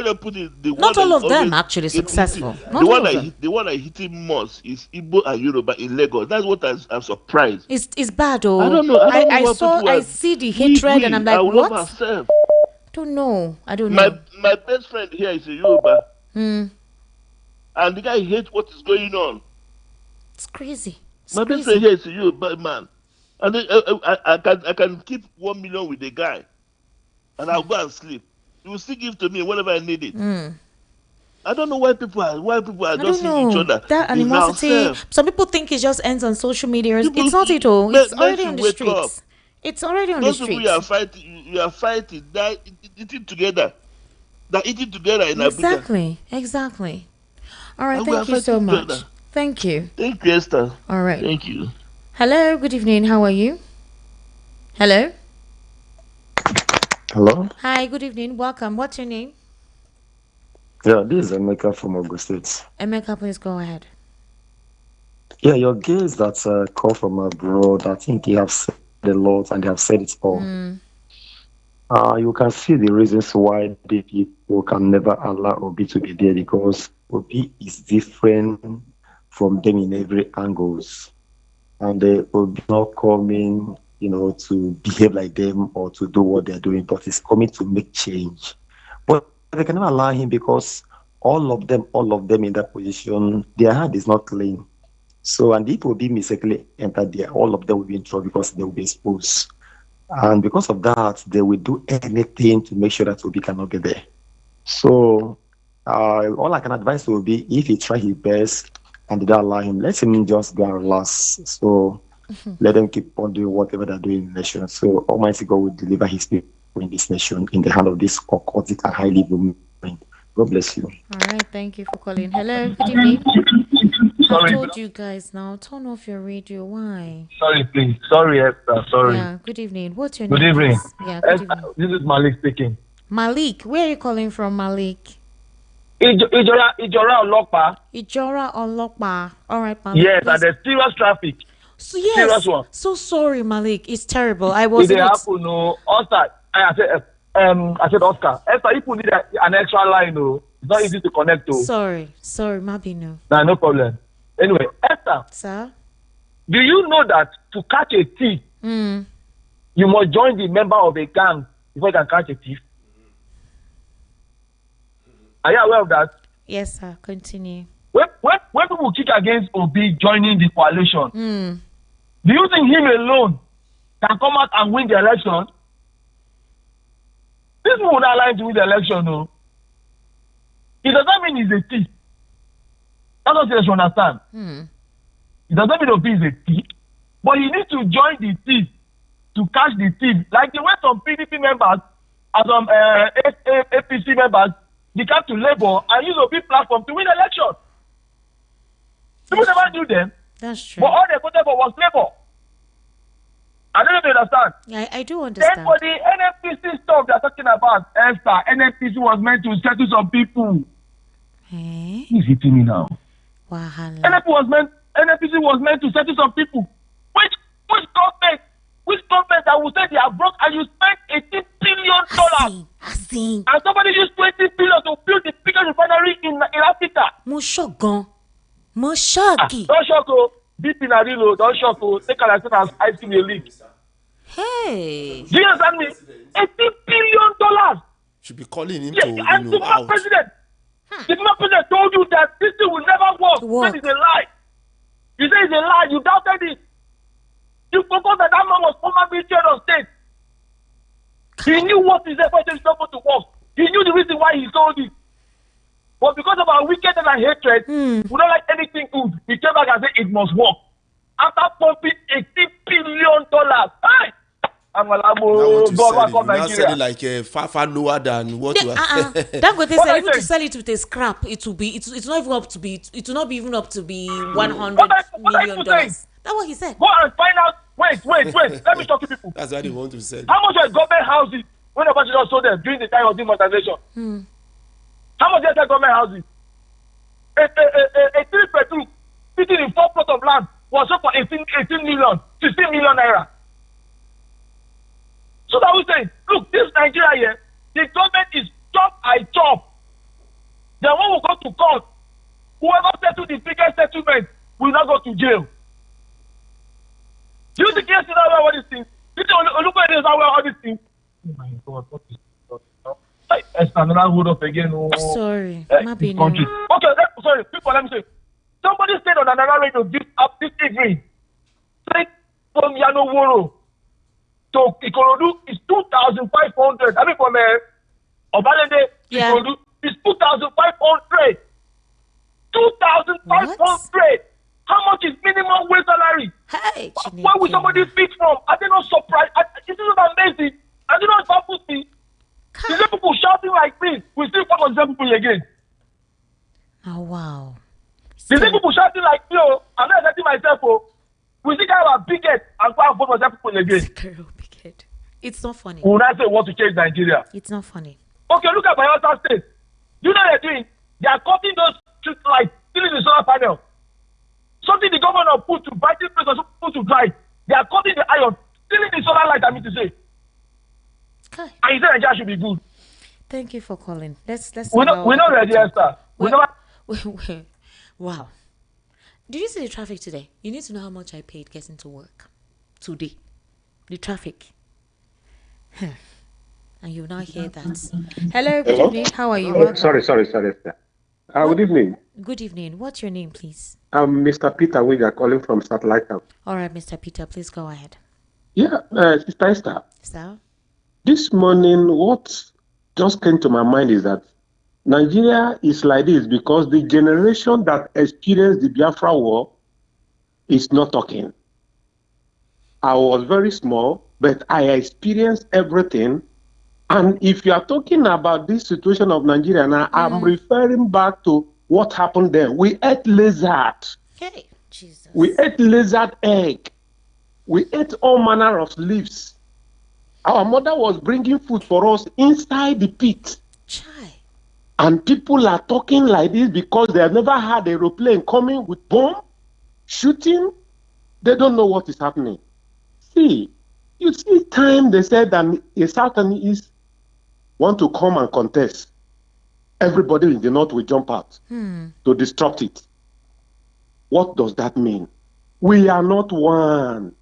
us put it. Not all of them actually successful. The one that hitting most is Igbo and Yoruba in Lagos. That's what I'm surprised. It's bad, oh. I don't know. I see the hatred and I'm like, what? I don't know. I don't know. My best friend here is a Yoruba. And the guy hates what is going on. It's crazy. My best friend here is a Yoruba man. And I can keep 1 million with the guy. And I'll go and sleep. He will still give to me whenever I need it. I don't know why people are just seeing each other. That animosity. Some people think it just ends on social media. It's not at all. It's already on the streets. It's already on the streets. Those people you are fighting, they're eating together. They're eating together in Abuja. Exactly. All right, thank you so much. Together. Thank you. Thank you, Esther. All right. Thank you. Hello, good evening. How are you? Hello? Hello? Hi, good evening. Welcome. What's your name? Yeah, this is Emeka from Ogun State. Emeka, please go ahead. Yeah, your guests that call from abroad, I think they have said a lot and they have said it all. You can see the reasons why the people can never allow Obi to be there, because Obi is different from them in every angles. And they will be not coming, to behave like them or to do what they're doing, but he's coming to make change. But they can never allow him because all of them in that position, their hand is not clean. So, and if Obi mistakenly enter there, all of them will be in trouble because they will be exposed. And because of that, they will do anything to make sure that Obi cannot get there. So, all I can advise will be, if he try his best and they don't allow him, let him just go and relax. So, let them keep on doing whatever they're doing in the nation. So, Almighty God will deliver his people in this nation in the hand of this occultic and highly evil movement. God bless you. All right, thank you for calling. Hello, good evening. have told you guys now. Turn off your radio. Why? Sorry, please. Sorry, Esther. Sorry. Yeah. Good evening. What's your Good name? evening. Please? Yeah. Good Esther, evening. this is Malik speaking. Malik, where are you calling from, Malik? Ijora Olokpa. Ijora Olokpa. All right, Malik. Yes, please. and there's serious traffic. So yes. Serious one. So sorry, Malik. It's terrible. I was. It happened, no. Oscar, I said Oscar. Esther, if you need an extra line, no, it's not easy to connect to. Sorry, Mabino. Nah, no problem. Anyway, Esther. Sir. Do you know that to catch a thief, you must join the member of a gang before you can catch a thief? Are you aware of that? Yes, sir. Continue. When people kick against Obi joining the coalition, do you think him alone can come out and win the election? This people will not allow him to win the election, no. It doesn't mean he's a thief. That's what you should understand. It doesn't mean Obi is a thief, but he needs to join the thief to catch the thief. Like the way some PDP members and some APC members, they come to Labour and use Obi platform to win the election. People never knew them. That's true. But all they voted for was Labour. I don't know if you understand. Yeah, I do understand. Then for the NNPC stuff they're talking about, Esther, NNPC was meant to settle some people. He's hitting me now. Wahala. NNPC was meant to settle some people. Which government that will say they are broke and you spent $18 billion and somebody used $20 billion to build the biggest refinery in Africa? Mushogan. Don't shock, oh. Deep in a real, don't shock, oh. Take a lesson as ice in a league. Hey. Do you understand me? $18 billion. Should be calling him yes, to and the out. president. The president told you that this thing will never work. That is a lie. You say it's a lie. You doubted it. You forgot that man was former minister of state. He knew what his effort is supposed to work. He knew the reason why he told it. But because of our wickedness and hatred, we don't like anything good. He came back and said it must work. After pumping $18 billion. Hey! Now sell it like far lower than what you are. That what they said, even to sell it with a scrap, it will be. It's not even up to be. It will not be even up to be $100 million. That's what he said. Go and find out. Wait. Let me talk to people. That's what they want to sell. How much were government houses when the budget was sold them during the time of demonetization? How much are government houses? A 3-bedroom sitting in 4 plots of land was sold for 18 million, 16 million naira. So that we say, look, this Nigeria here, the government is chop I chop. Then when we go to court, whoever settle the biggest settlement will not go to jail. Do you think yes, you know all these things? Do you think look at this all these things? Oh my God, what is it's another hold up again. Sorry, country. Okay, sorry, people, let me say. Somebody said on another radio this evening, say from Yanoworo to Ikorodu is 2,500. I mean from Obalende to Ikorodu is 2,500. 2,500. How much is minimum wage salary? Hey, where will somebody speak from? Are they not surprised? Is it not amazing? Are they not baffled me? You see people shouting like this, we still come on some people again. Oh wow. You see people shouting like me, oh, I'm not letting myself, oh. We see kind of a bigot and go and vote for some people again. It's not funny. We will not say we want to change Nigeria. It's not funny. Okay, look at Bayelsa State. You know what they're doing? They are cutting those street lights, stealing the solar panel. Something the governor put to brighten place or put to dry. They are cutting the iron, stealing the solar light, I mean to say. Okay. And you said Nigeria should be good. Thank you for calling. Let's we're not ready, Esther. Wow. Did you see the traffic today? You need to know how much I paid getting to work today. The traffic. And you now hear that. Hello, good evening. How are you? Oh, sorry, sir. Good evening. Good evening. What's your name, please? I'm Mr. Peter Winger calling from Satellite House. All right, Mr. Peter, please go ahead. Yeah, Sister Esther. Sir? This morning, what just came to my mind is that Nigeria is like this because the generation that experienced the Biafra War is not talking. I was very small, but I experienced everything. And if you are talking about this situation of Nigeria now, I'm referring back to what happened then. We ate lizard. Hey, Jesus. We ate lizard egg. We ate all manner of leaves. Our mother was bringing food for us inside the pit. Chai. And people are talking like this because they have never had an aeroplane coming with bomb, shooting. They don't know what is happening. See, you see time they said that a South and East want to come and contest. Everybody in the North will jump out to disrupt it. What does that mean? We are not one.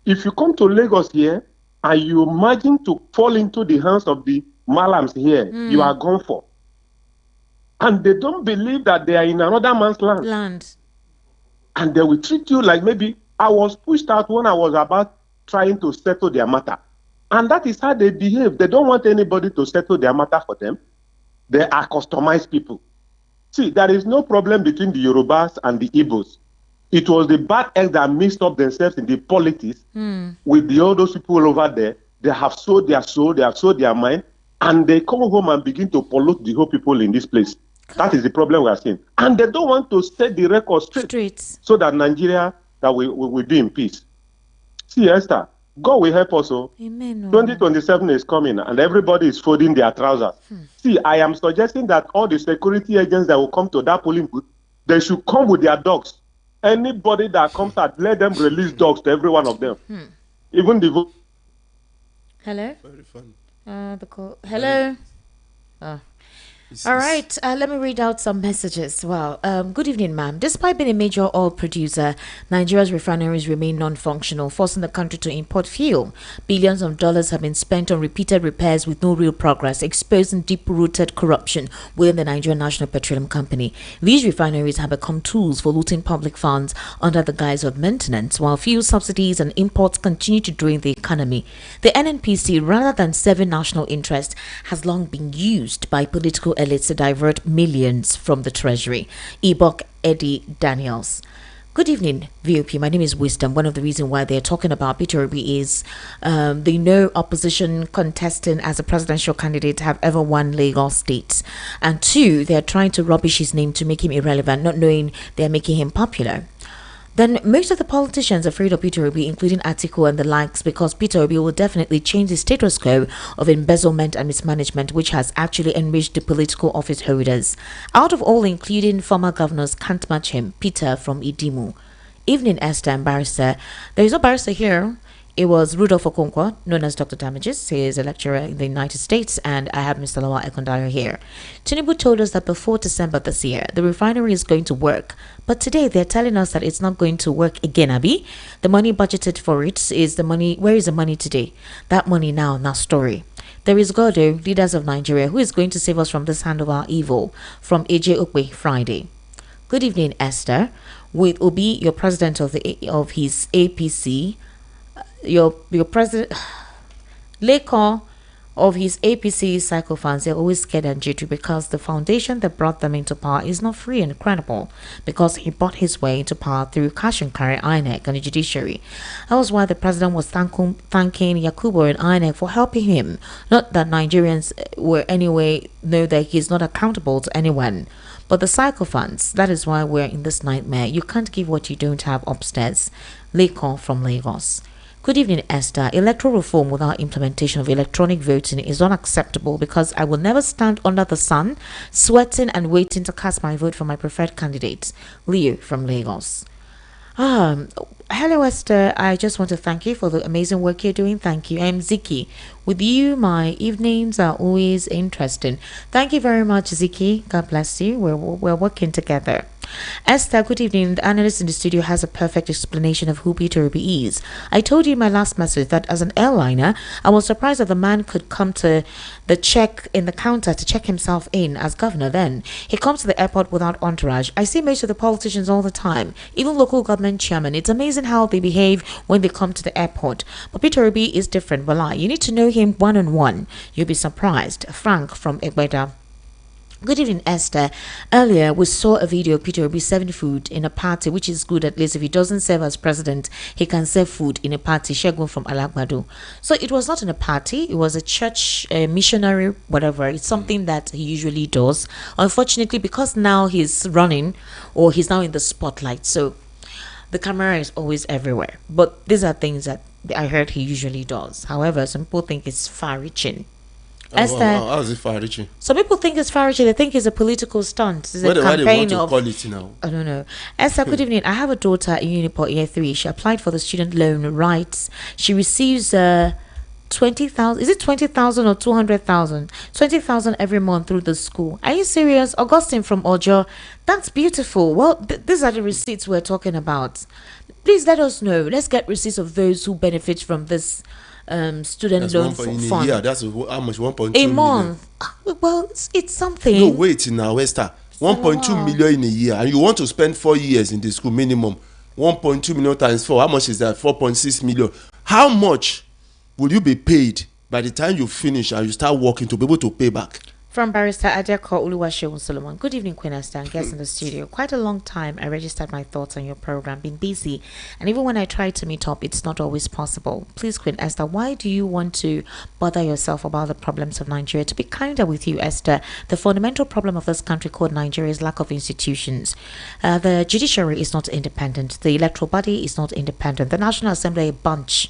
If you come to Lagos here and you imagine to fall into the hands of the Malams here, you are gone for. And they don't believe that they are in another man's land. And they will treat you like maybe I was pushed out when I was about trying to settle their matter. And that is how they behave. They don't want anybody to settle their matter for them. They are customized people. See, there is no problem between the Yorubas and the Igbos. It was the bad eggs that mixed up themselves in the politics with all those people over there. They have sold their soul, they have sold their mind, and they come home and begin to pollute the whole people in this place. That is the problem we are seeing. And they don't want to set the record straight so that Nigeria that we will be in peace. See, Esther, God will help us. Amen. 2027 is coming and everybody is folding their trousers. See, I am suggesting that all the security agents that will come to that polling booth, they should come with their dogs. Anybody that comes out, let them release dogs to every one of them. Even the vote. Hello? Very funny. The call. Hello? All right, let me read out some messages. Well, good evening, ma'am. Despite being a major oil producer, Nigeria's refineries remain non-functional, forcing the country to import fuel. Billions of dollars have been spent on repeated repairs with no real progress, exposing deep-rooted corruption within the Nigerian National Petroleum Company. These refineries have become tools for looting public funds under the guise of maintenance, while fuel subsidies and imports continue to drain the economy. The NNPC, rather than serving national interest, has long been used by political elites to divert millions from the treasury. Ebok Eddie Daniels. Good evening, VOP. My name is Wisdom. One of the reasons why they're talking about Peter Obi is they know opposition contesting as a presidential candidate have ever won Lagos State. And two, they're trying to rubbish his name to make him irrelevant, not knowing they're making him popular. Then most of the politicians are afraid of Peter Obi, including Atiku and the likes, because Peter Obi will definitely change the status quo of embezzlement and mismanagement, which has actually enriched the political office holders. Out of all, including former governors, can't match him. Peter from Idimu. Evening, Esther and Barrister. There is no barrister here. It was Rudolph Okonkwo, known as Dr. Damages. He is a lecturer in the United States, and I have Mr. Lawa Ekondayo here. Tinubu told us that before December this year, the refinery is going to work. But today, they're telling us that it's not going to work again, Abi. The money budgeted for it is the money. Where is the money today? That money now story. There is Godo, leaders of Nigeria, who is going to save us from this hand of our evil. From AJ Okwe, Friday. Good evening, Esther. With Obi, your president of his APC, your president Lekon of his APC sycophants, they're always scared and jittery because the foundation that brought them into power is not free and credible, because he bought his way into power through cash and carry INEC and the judiciary. That was why the president was thanking Yakubu and INEC for helping him. Not that Nigerians were anyway know that he's not accountable to anyone. But the sycophants, that is why we're in this nightmare. You can't give what you don't have upstairs. Lekon from Lagos. Good evening, Esther. Electoral reform without implementation of electronic voting is unacceptable, because I will never stand under the sun, sweating and waiting to cast my vote for my preferred candidate. Leo from Lagos. Hello, Esther. I just want to thank you for the amazing work you're doing. Thank you. I'm Ziki. With you, my evenings are always interesting. Thank you very much, Ziki. God bless you. We're working together. Esther, good evening. The analyst in the studio has a perfect explanation of who Peter Obi is. I told you in my last message that as an airliner, I was surprised that the man could come to the check in the counter to check himself in as governor then. He comes to the airport without entourage. I see most of the politicians all the time, even local government chairmen. It's amazing how they behave when they come to the airport. But Peter Obi is different. Well, you need to know him one-on-one. You'll be surprised. Frank from Egbeda. Good evening, Esther. Earlier, we saw a video of Peter Obi serving food in a party, which is good. At least if he doesn't serve as president, he can serve food in a party. Shegun from Alagbado. So it was not in a party. It was a church, a missionary, whatever. It's something that he usually does. Unfortunately, because now he's running, or he's now in the spotlight, so the camera is always everywhere. But these are things that I heard he usually does. However, some people think it's far-reaching. Esther, how is it far-reaching? some people think it's far-reaching. They think it's a political stunt. It's a Why they campaign want to of. call it now? I don't know. Esther, good evening. I have a daughter in Uniport Year 3. She applied for the student loan rights. She receives 20,000. Is it 20,000 or 200,000? 20,000 every month through the school. Are you serious? Augustine from Ojo. That's beautiful. Well, these are the receipts we're talking about. Please let us know. Let's get receipts of those who benefit from this student That's loan in a fund. year. That's how much? 1.2 A million. month. Well, it's something. No, wait now, Esther. 1.2 million in a year, and you want to spend 4 years in the school minimum. 1.2 million times 4. How much is that? 4.6 million. How much will you be paid by the time you finish and you start working to be able to pay back? From Barrister Adeko Oluwaseun Solomon. Good evening, Queen Esther and guests in the studio. Quite a long time I registered my thoughts on your program, been busy, and even when I try to meet up, it's not always possible. Please, Queen Esther, why do you want to bother yourself about the problems of Nigeria? To be kinder with you, Esther, the fundamental problem of this country called Nigeria is lack of institutions. The judiciary is not independent. The electoral body is not independent. The National Assembly, a bunch.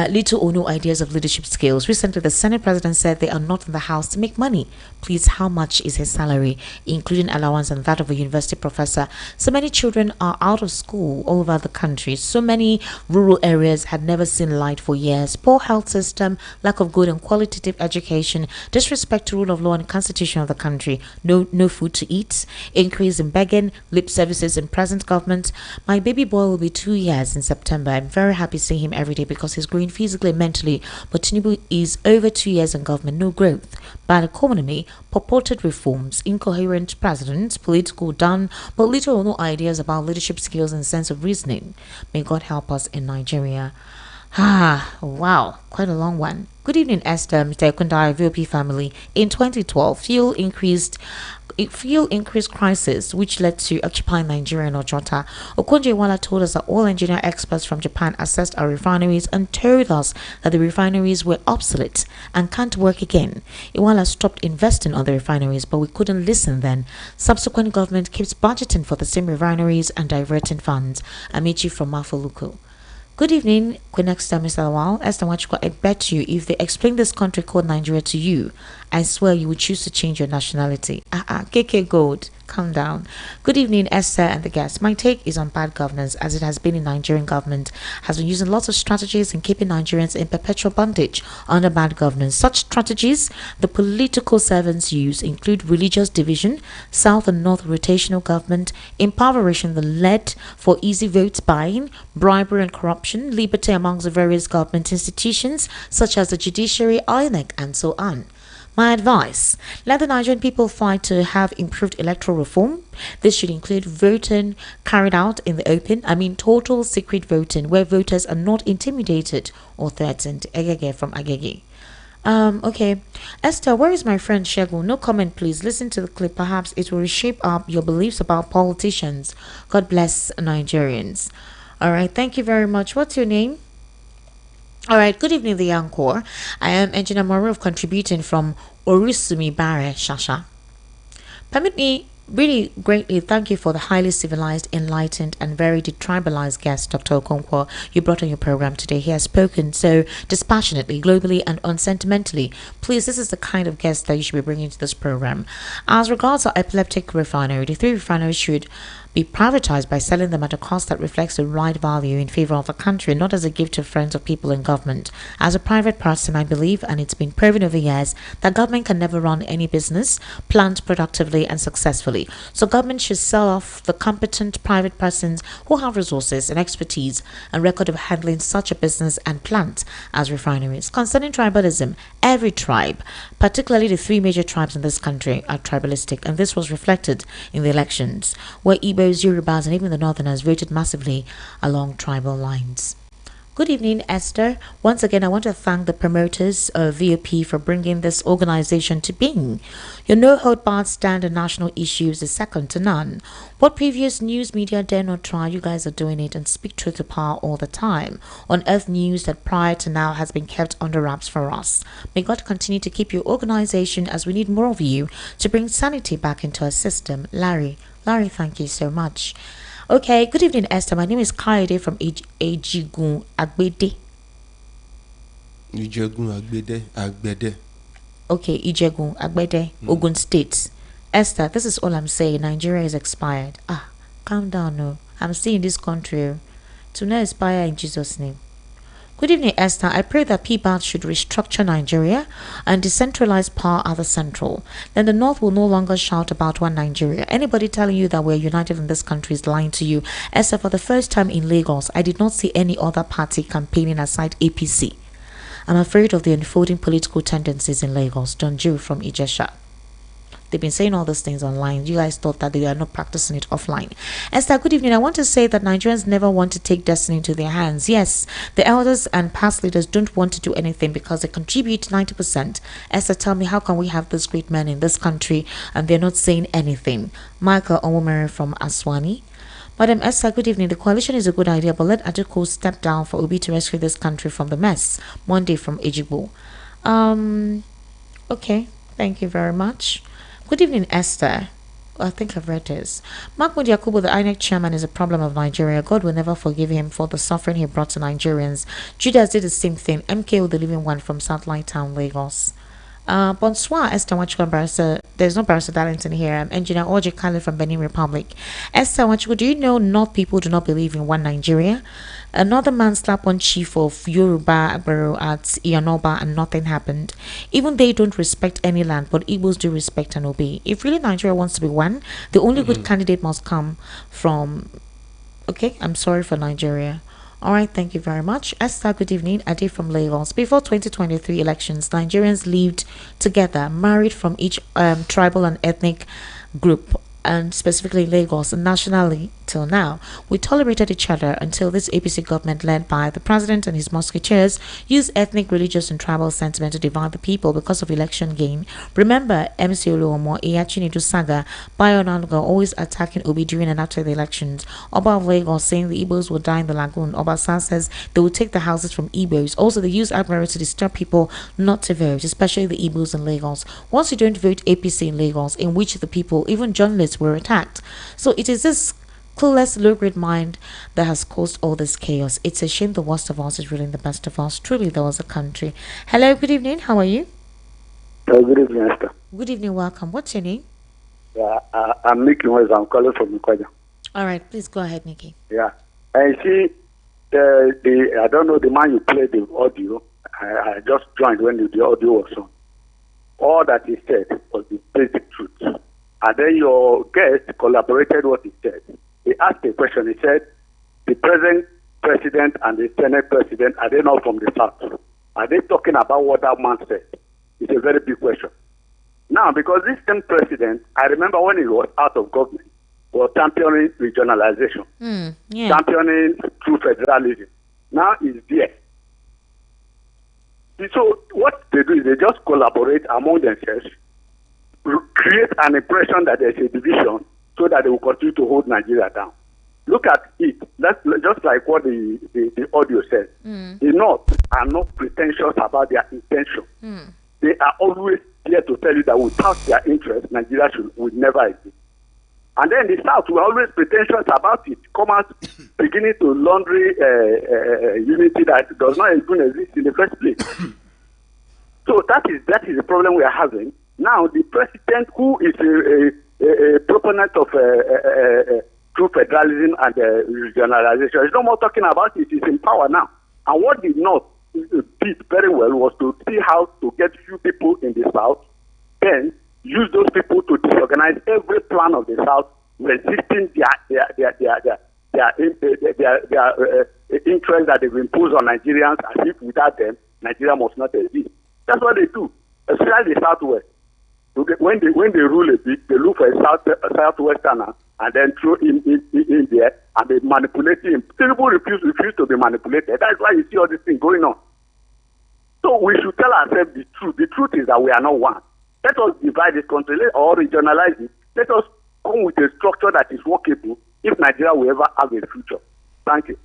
Little or no ideas of leadership skills. Recently, the Senate president said they are not in the house to make money. Please, how much is his salary, including allowance and that of a university professor? So many children are out of school all over the country. So many rural areas had never seen light for years. Poor health system, lack of good and qualitative education, disrespect to rule of law and constitution of the country, no food to eat, increase in begging, lip services in present government. My baby boy will be 2 years in September. I'm very happy seeing him every day because he's growing physically and mentally, but Tinubu is over 2 years in government, no growth, bad economy, purported reforms, incoherent president, political done, but little or no ideas about leadership skills and sense of reasoning. May God help us in Nigeria. Wow, quite a long one. Good evening, Esther, Mr. Ekundai, VOP family. In 2012, fuel increased crisis, which led to occupying Nigeria and Ojota. Okonjo-Iweala told us that oil engineer experts from Japan assessed our refineries and told us that the refineries were obsolete and can't work again. Iweala stopped investing on the refineries, but we couldn't listen then. Subsequent government keeps budgeting for the same refineries and diverting funds. Amici from Mafoluku. Good evening, Queen Esther, Mr. Lawal. Esther Wachiko, I bet you if they explain this country called Nigeria to you, I swear you would choose to change your nationality. KK Gold, calm down. Good evening, Esther and the guests. My take is on bad governance, as it has been in Nigerian government, has been using lots of strategies in keeping Nigerians in perpetual bondage under bad governance. Such strategies the political servants use include religious division, south and north rotational government, impoverishing the lead for easy votes buying, bribery and corruption, liberty amongst the various government institutions such as the judiciary, INEC, and so on. My advice, let the Nigerian people fight to have improved electoral reform. This should include voting carried out in the open, total secret voting, where voters are not intimidated or threatened. Egege from Agege. Okay. Esther, where is my friend Shegun? No comment, please. Listen to the clip. Perhaps it will reshape up your beliefs about politicians. God bless Nigerians. All right. Thank you very much. What's your name? All right, good evening, the Encore. I am Engineer Maruf contributing from Orusumi Bare Shasha. Permit me really greatly thank you for the highly civilized, enlightened, and very detribalized guest, Dr. Okonkwo, you brought on your program today. He has spoken so dispassionately, globally, and unsentimentally. Please, this is the kind of guest that you should be bringing to this program. As regards our epileptic refinery, the 3 refineries should be privatized by selling them at a cost that reflects the right value in favor of the country, not as a gift to friends or people in government. As a private person, I believe, and it's been proven over years, that government can never run any business, plant productively and successfully. So government should sell off the competent private persons who have resources and expertise and record of handling such a business and plant as refineries. Concerning tribalism, every tribe, particularly the 3 major tribes in this country, are tribalistic, and this was reflected in the elections, where Igbos, Yorubas, and even the Northerners voted massively along tribal lines. Good evening, Esther. Once again, I want to thank the promoters of VOP for bringing this organization to being. Your no hold barred stand on national issues is second to none. What previous news media dare not try, you guys are doing it and speak truth to power all the time. Unearth news that prior to now has been kept under wraps for us. May God continue to keep your organization as we need more of you to bring sanity back into our system. Larry, thank you so much. Okay, good evening, Esther. My name is Kaide from Ejigun Agbede. Agbede. Okay, Ijegun Agbede, Ogun State. Esther, this is all I'm saying. Nigeria is expired. Calm down, no. I'm still in this country. To not expire in Jesus' name. Good evening, Esther. I pray that PBAT should restructure Nigeria and decentralize power at the central. Then the North will no longer shout about one Nigeria. Anybody telling you that we're united in this country is lying to you. Esther, for the first time in Lagos, I did not see any other party campaigning aside APC. I'm afraid of the unfolding political tendencies in Lagos. John Jew from Ijesha. They've been saying all these things online. You guys thought that they are not practicing it offline. Esther, good evening. I want to say that Nigerians never want to take destiny into their hands. Yes, the elders and past leaders don't want to do anything because they contribute 90%. Esther, tell me, how can we have these great men in this country and they're not saying anything? Michael Omomere from Aswani. Madam Esther, good evening. The coalition is a good idea, but let Ajiko step down for Obi to rescue this country from the mess. Monday from Ejigbo. Okay, thank you very much. Good evening, Esther. I think I've read this. Mahmoud Yakubu, the INEC chairman, is a problem of Nigeria. God will never forgive him for the suffering he brought to Nigerians. Judas did the same thing. MKO, the living one from Satellite Town, Lagos. Bonsoir, Esther Wachuku, Barrister. There's no Barrister Darlington here. I'm Engineer Oji Khaled from Benin Republic. Esther Wachuku, do you know North people do not believe in one Nigeria? Another man slapped one chief of Yoruba Agbero at Iyanoba and nothing happened. Even they don't respect any land, but Igbos do respect and obey. If really Nigeria wants to be one, the only good candidate must come from... Okay, I'm sorry for Nigeria. All right, thank you very much. Esther, good evening. Ade from Lagos. Before 2023 elections, Nigerians lived together, married from each tribal and ethnic group, and specifically Lagos, and nationally till now. We tolerated each other until this APC government led by the president and his musketeers used ethnic, religious and tribal sentiment to divide the people because of election gain. Remember MC Oluomo, Iyachinidu Saga, Bayonanuga always attacking Obi during and after the elections. Oba of Lagos saying the Igbos will die in the lagoon. Obasan says they will take the houses from Igbos. Also, they use Agbero to disturb people not to vote, especially the Igbos in Lagos. Once you don't vote APC in Lagos, in which the people, even journalists, were attacked. So it is this clueless, low-grade mind that has caused all this chaos. It's a shame the worst of us is ruling the best of us. Truly, there was a country. Hello, good evening. How are you? Good evening, Esther. Good evening, welcome. What's your name? Yeah, I'm Nicky West. I'm calling from Nkwaja. All right, please go ahead, Nicky. Yeah. I see I don't know the man you played the audio. I just joined when the audio was on. All that he said was the basic truth. And then your guest collaborated what he said. He asked a question. He said, the present president and the Senate president, are they not from the South? Are they talking about what that man said? It's a very big question. Now, because this same president, I remember when he was out of government, was championing regionalization, championing true federalism. Now he's there. So what they do is they just collaborate among themselves, create an impression that there's a division so that they will continue to hold Nigeria down. Look at it. That's just like what the audio says. The North are not pretentious about their intention. They are always here to tell you that without their interest, Nigeria would never exist. And then the South were always pretentious about it. Come out beginning to laundry unity that does not even exist in the first place. So that is the problem we are having. Now, the president, who is a proponent of true federalism and regionalization, is no more talking about it. He's in power now. And what did not did very well was to see how to get few people in the South, then use those people to disorganize every plan of the South, resisting their interest that they've imposed on Nigerians, as if without them, Nigeria must not exist. That's what they do, especially the Southwest. When they rule a bit, they look for a Southwesterner and then throw in there and they manipulate him. Tinubu refuse to be manipulated. That's why you see all this thing going on. So we should tell ourselves the truth. The truth is that we are not one. Let us divide this country or regionalize it. Let us come with a structure that is workable if Nigeria will ever have a future. Thank you.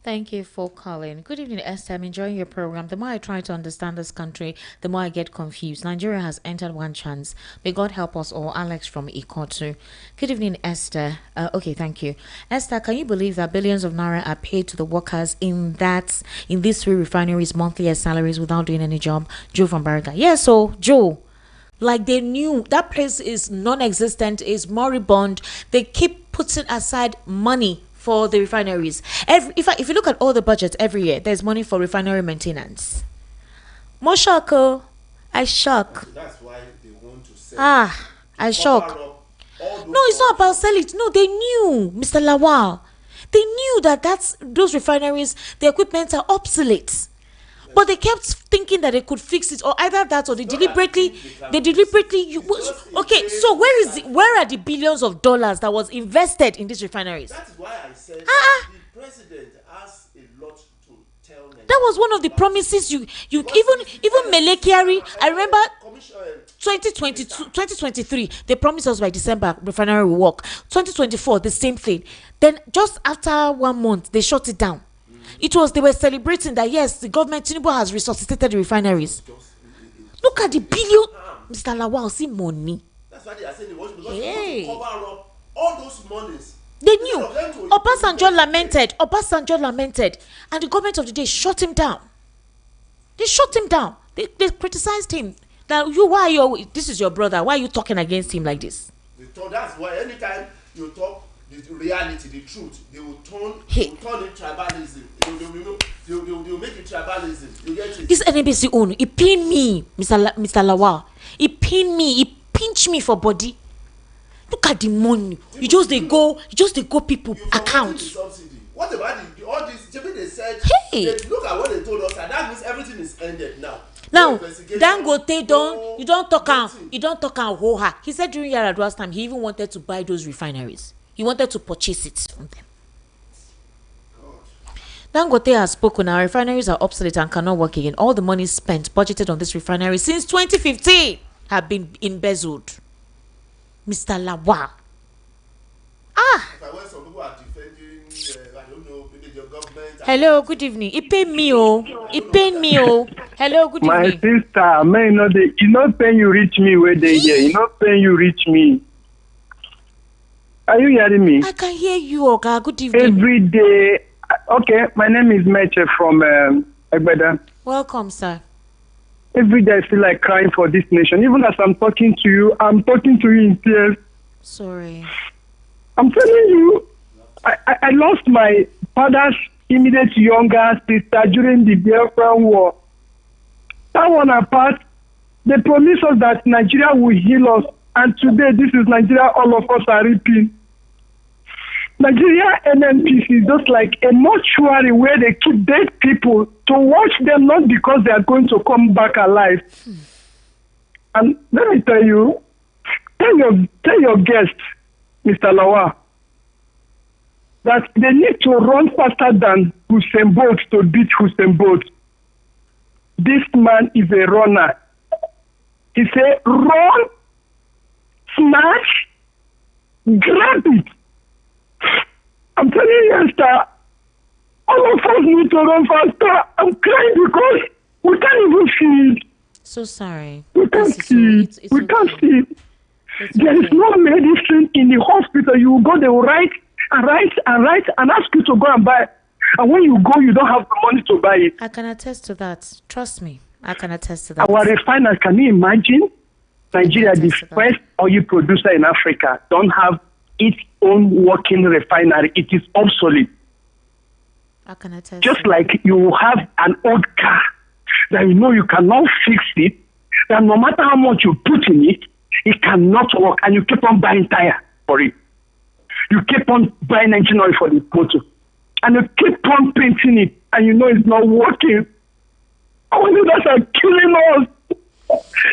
Thank you for calling. Good evening, Esther. I'm enjoying your program. The more I try to understand this country, the more I get confused. Nigeria has entered one chance. May God help us all. Alex from Ikotu. Good evening, Esther. Okay, thank you. Esther, can you believe that billions of naira are paid to the workers in these 3 refineries monthly as salaries without doing any job? Joe from Bariga. Yeah, so Joe, like they knew that place is non-existent, is moribund. They keep putting aside money for the refineries. If you look at all the budgets every year, there's money for refinery maintenance. More shock, I shock. That's why they want to sell. I shock. No, it's not about sell it. No, they knew, Mr. Lawal. They knew that those refineries, the equipment are obsolete. But they kept thinking that they could fix it, or either that, or they deliberately. Okay, so where are the billions of dollars that was invested in these refineries? That is why I said the president has a lot to tell Nigeria. That was one of the promises you even Melekiari. I remember 2023, they promised us by December refinery will work. 2024, the same thing. Then just after 1 month, they shut it down. They were celebrating that yes, the government Tinubu has resuscitated the refineries. Look at the billion, Mr. Lawal, see money. That's why they are saying they want to cover up all those monies. They knew. Obasanjo lamented, and the government of the day shut him down. They shut him down. They criticized him. That this is your brother. Why are you talking against him like this? That's why anytime you talk the reality, the truth, they will turn it tribalism. They will make it tribalism. You get it? This NBC own, it pain me, Mr. Lawal. It pain me. It pinch me for body. Look at the money. You just they go people accounts. What about all this? They said, look at what they told us, and that means everything is ended now. Now, Dangote you don't talk and hold her. He said during Yaradua's time, he even wanted to buy those refineries. He wanted to purchase it from them. Dangote has spoken. Our refineries are obsolete and cannot work again. All the money spent, budgeted on this refinery since 2015 have been embezzled. Mr. Lawal. Some people are defending, I don't know, maybe the government. Hello, good evening. It pain me. Hello, good evening. My sister, may not you not saying you reach me where they hear. You not saying you reach me. Are you hearing me? I can hear you, Oga. Good evening. Every day. Okay, my name is Meche from Egbeda. Welcome, sir. Every day I feel like crying for this nation. Even as I'm talking to you in tears. Sorry. I'm telling you, I lost my father's immediate younger sister during the Biafran War. That one apart, they promised us that Nigeria will heal us. And today, this is Nigeria all of us are reaping. Nigeria NNPC is just like a mortuary where they keep dead people to watch them, not because they are going to come back alive. And let me tell you, tell your guest, Mr. Lawal, that they need to run faster than Usain Bolt to beat Usain Bolt. This man is a runner. He said, run, snatch, grab it. I'm telling you, Esther, all of us need to run faster. I'm crying because we can't even see it. So sorry. We can't see it. We can't see it. There is no medicine in the hospital. You go, they will write and ask you to go and buy. And when you go, you don't have the money to buy it. I can attest to that. Trust me. I can attest to that. Our refiners, can you imagine? Nigeria, the first oil producer in Africa, don't have its own working refinery. It is obsolete. I can attest. Just like you have an old car that you know you cannot fix it, that no matter how much you put in it, it cannot work, and you keep on buying tire for it. You keep on buying engine oil for the motor, and you keep on painting it, and you know it's not working. All of that are killing us.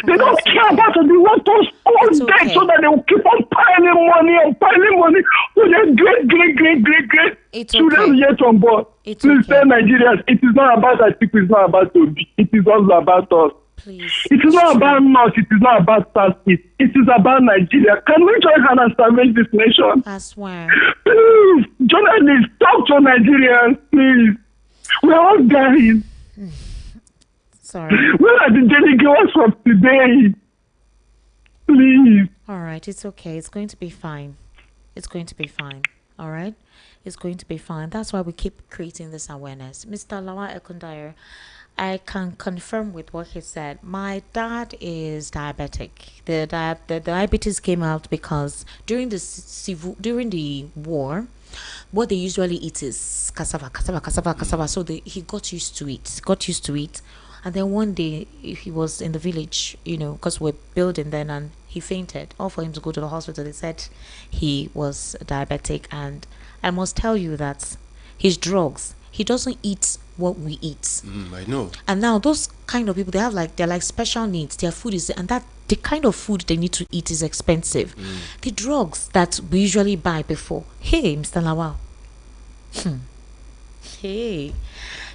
They don't care about it. They want us all dead so that they will keep on piling money for their great children yet on board. Please tell Nigerians, it is not about that people, it's not about Obi. It is all about us. Please. It is not about us, it is not about Southeast. It is about Nigeria. Can we join hands and salvage this nation? I swear. Please, journalists, talk to Nigerians, please. We're all dying. Sorry. Where are the delegates from today? Please. All right, it's okay. It's going to be fine. It's going to be fine. All right? It's going to be fine. That's why we keep creating this awareness. Mr. Lawa Ekundaya, I can confirm with what he said. My dad is diabetic. The diabetes came out because during the war, what they usually eat is cassava. So he got used to it. And then one day he was in the village, because we're building then, and he fainted. All for him to go to the hospital. They said he was diabetic, and I must tell you that his drugs, he doesn't eat what we eat. I know. And now those kind of people, they're like special needs. Their food is, and that the kind of food they need to eat is expensive. The drugs that we usually buy before. Hey, Mr. Lawal. Hey,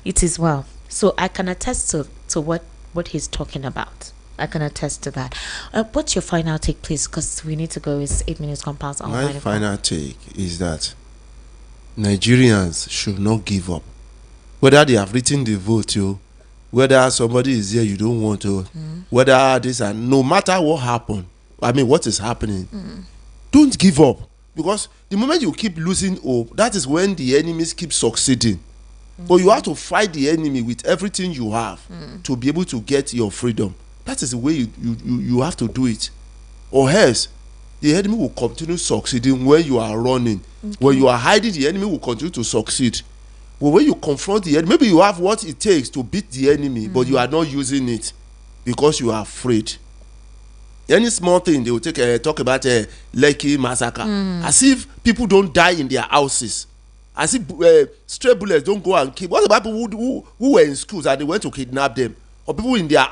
it is well. So I can attest to what he's talking about. I can attest to that. What's your final take, please? Because we need to go. It's 8 minutes gone past. My final take is that Nigerians should not give up. Whether they have written the vote, whether somebody is here you don't want to, whether this, and no matter what happened, what is happening, don't give up. Because the moment you keep losing hope, that is when the enemies keep succeeding. But you have to fight the enemy with everything you have to be able to get your freedom. That is the way you have to do it. Or else, the enemy will continue succeeding when you are running. When you are hiding, the enemy will continue to succeed. But when you confront the enemy, maybe you have what it takes to beat the enemy, but you are not using it because you are afraid. Any small thing, they will talk about a Lekki massacre. As if people don't die in their houses. As if stray bullets don't go and kill. What about people who were in schools and they went to kidnap them? Or people in their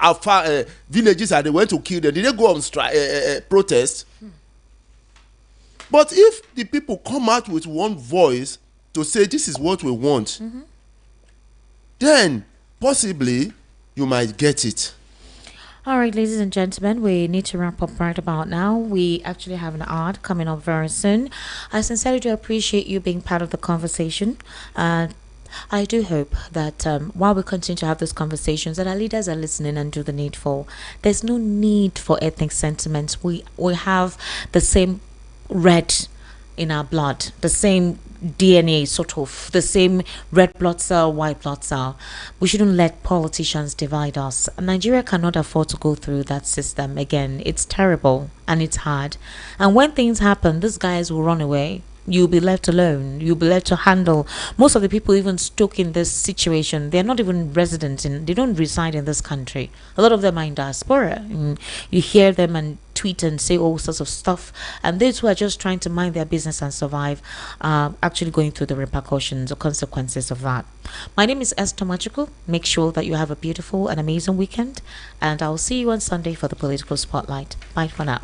villages and they went to kill them? Did they go on protest? But if the people come out with one voice to say this is what we want, then possibly you might get it. All right, ladies and gentlemen, we need to wrap up right about now. We actually have an ad coming up very soon. I sincerely do appreciate you being part of the conversation. I do hope that while we continue to have those conversations, that our leaders are listening and do the needful. There's no need for ethnic sentiments. We have the same red in our blood, the same DNA, sort of the same red blood cell, white blood cell. We shouldn't let politicians divide us. Nigeria cannot afford to go through that system again. It's terrible and it's hard. And when things happen, these guys will run away. You'll be left alone. You'll be left to handle. Most of the people even stuck in this situation, they're not even residents they don't reside in this country. A lot of them are in diaspora. You hear them and tweet and say all sorts of stuff. And those who are just trying to mind their business and survive are actually going through the repercussions or consequences of that. My name is Esther Machuku. Make sure that you have a beautiful and amazing weekend. And I'll see you on Sunday for the Political Spotlight. Bye for now.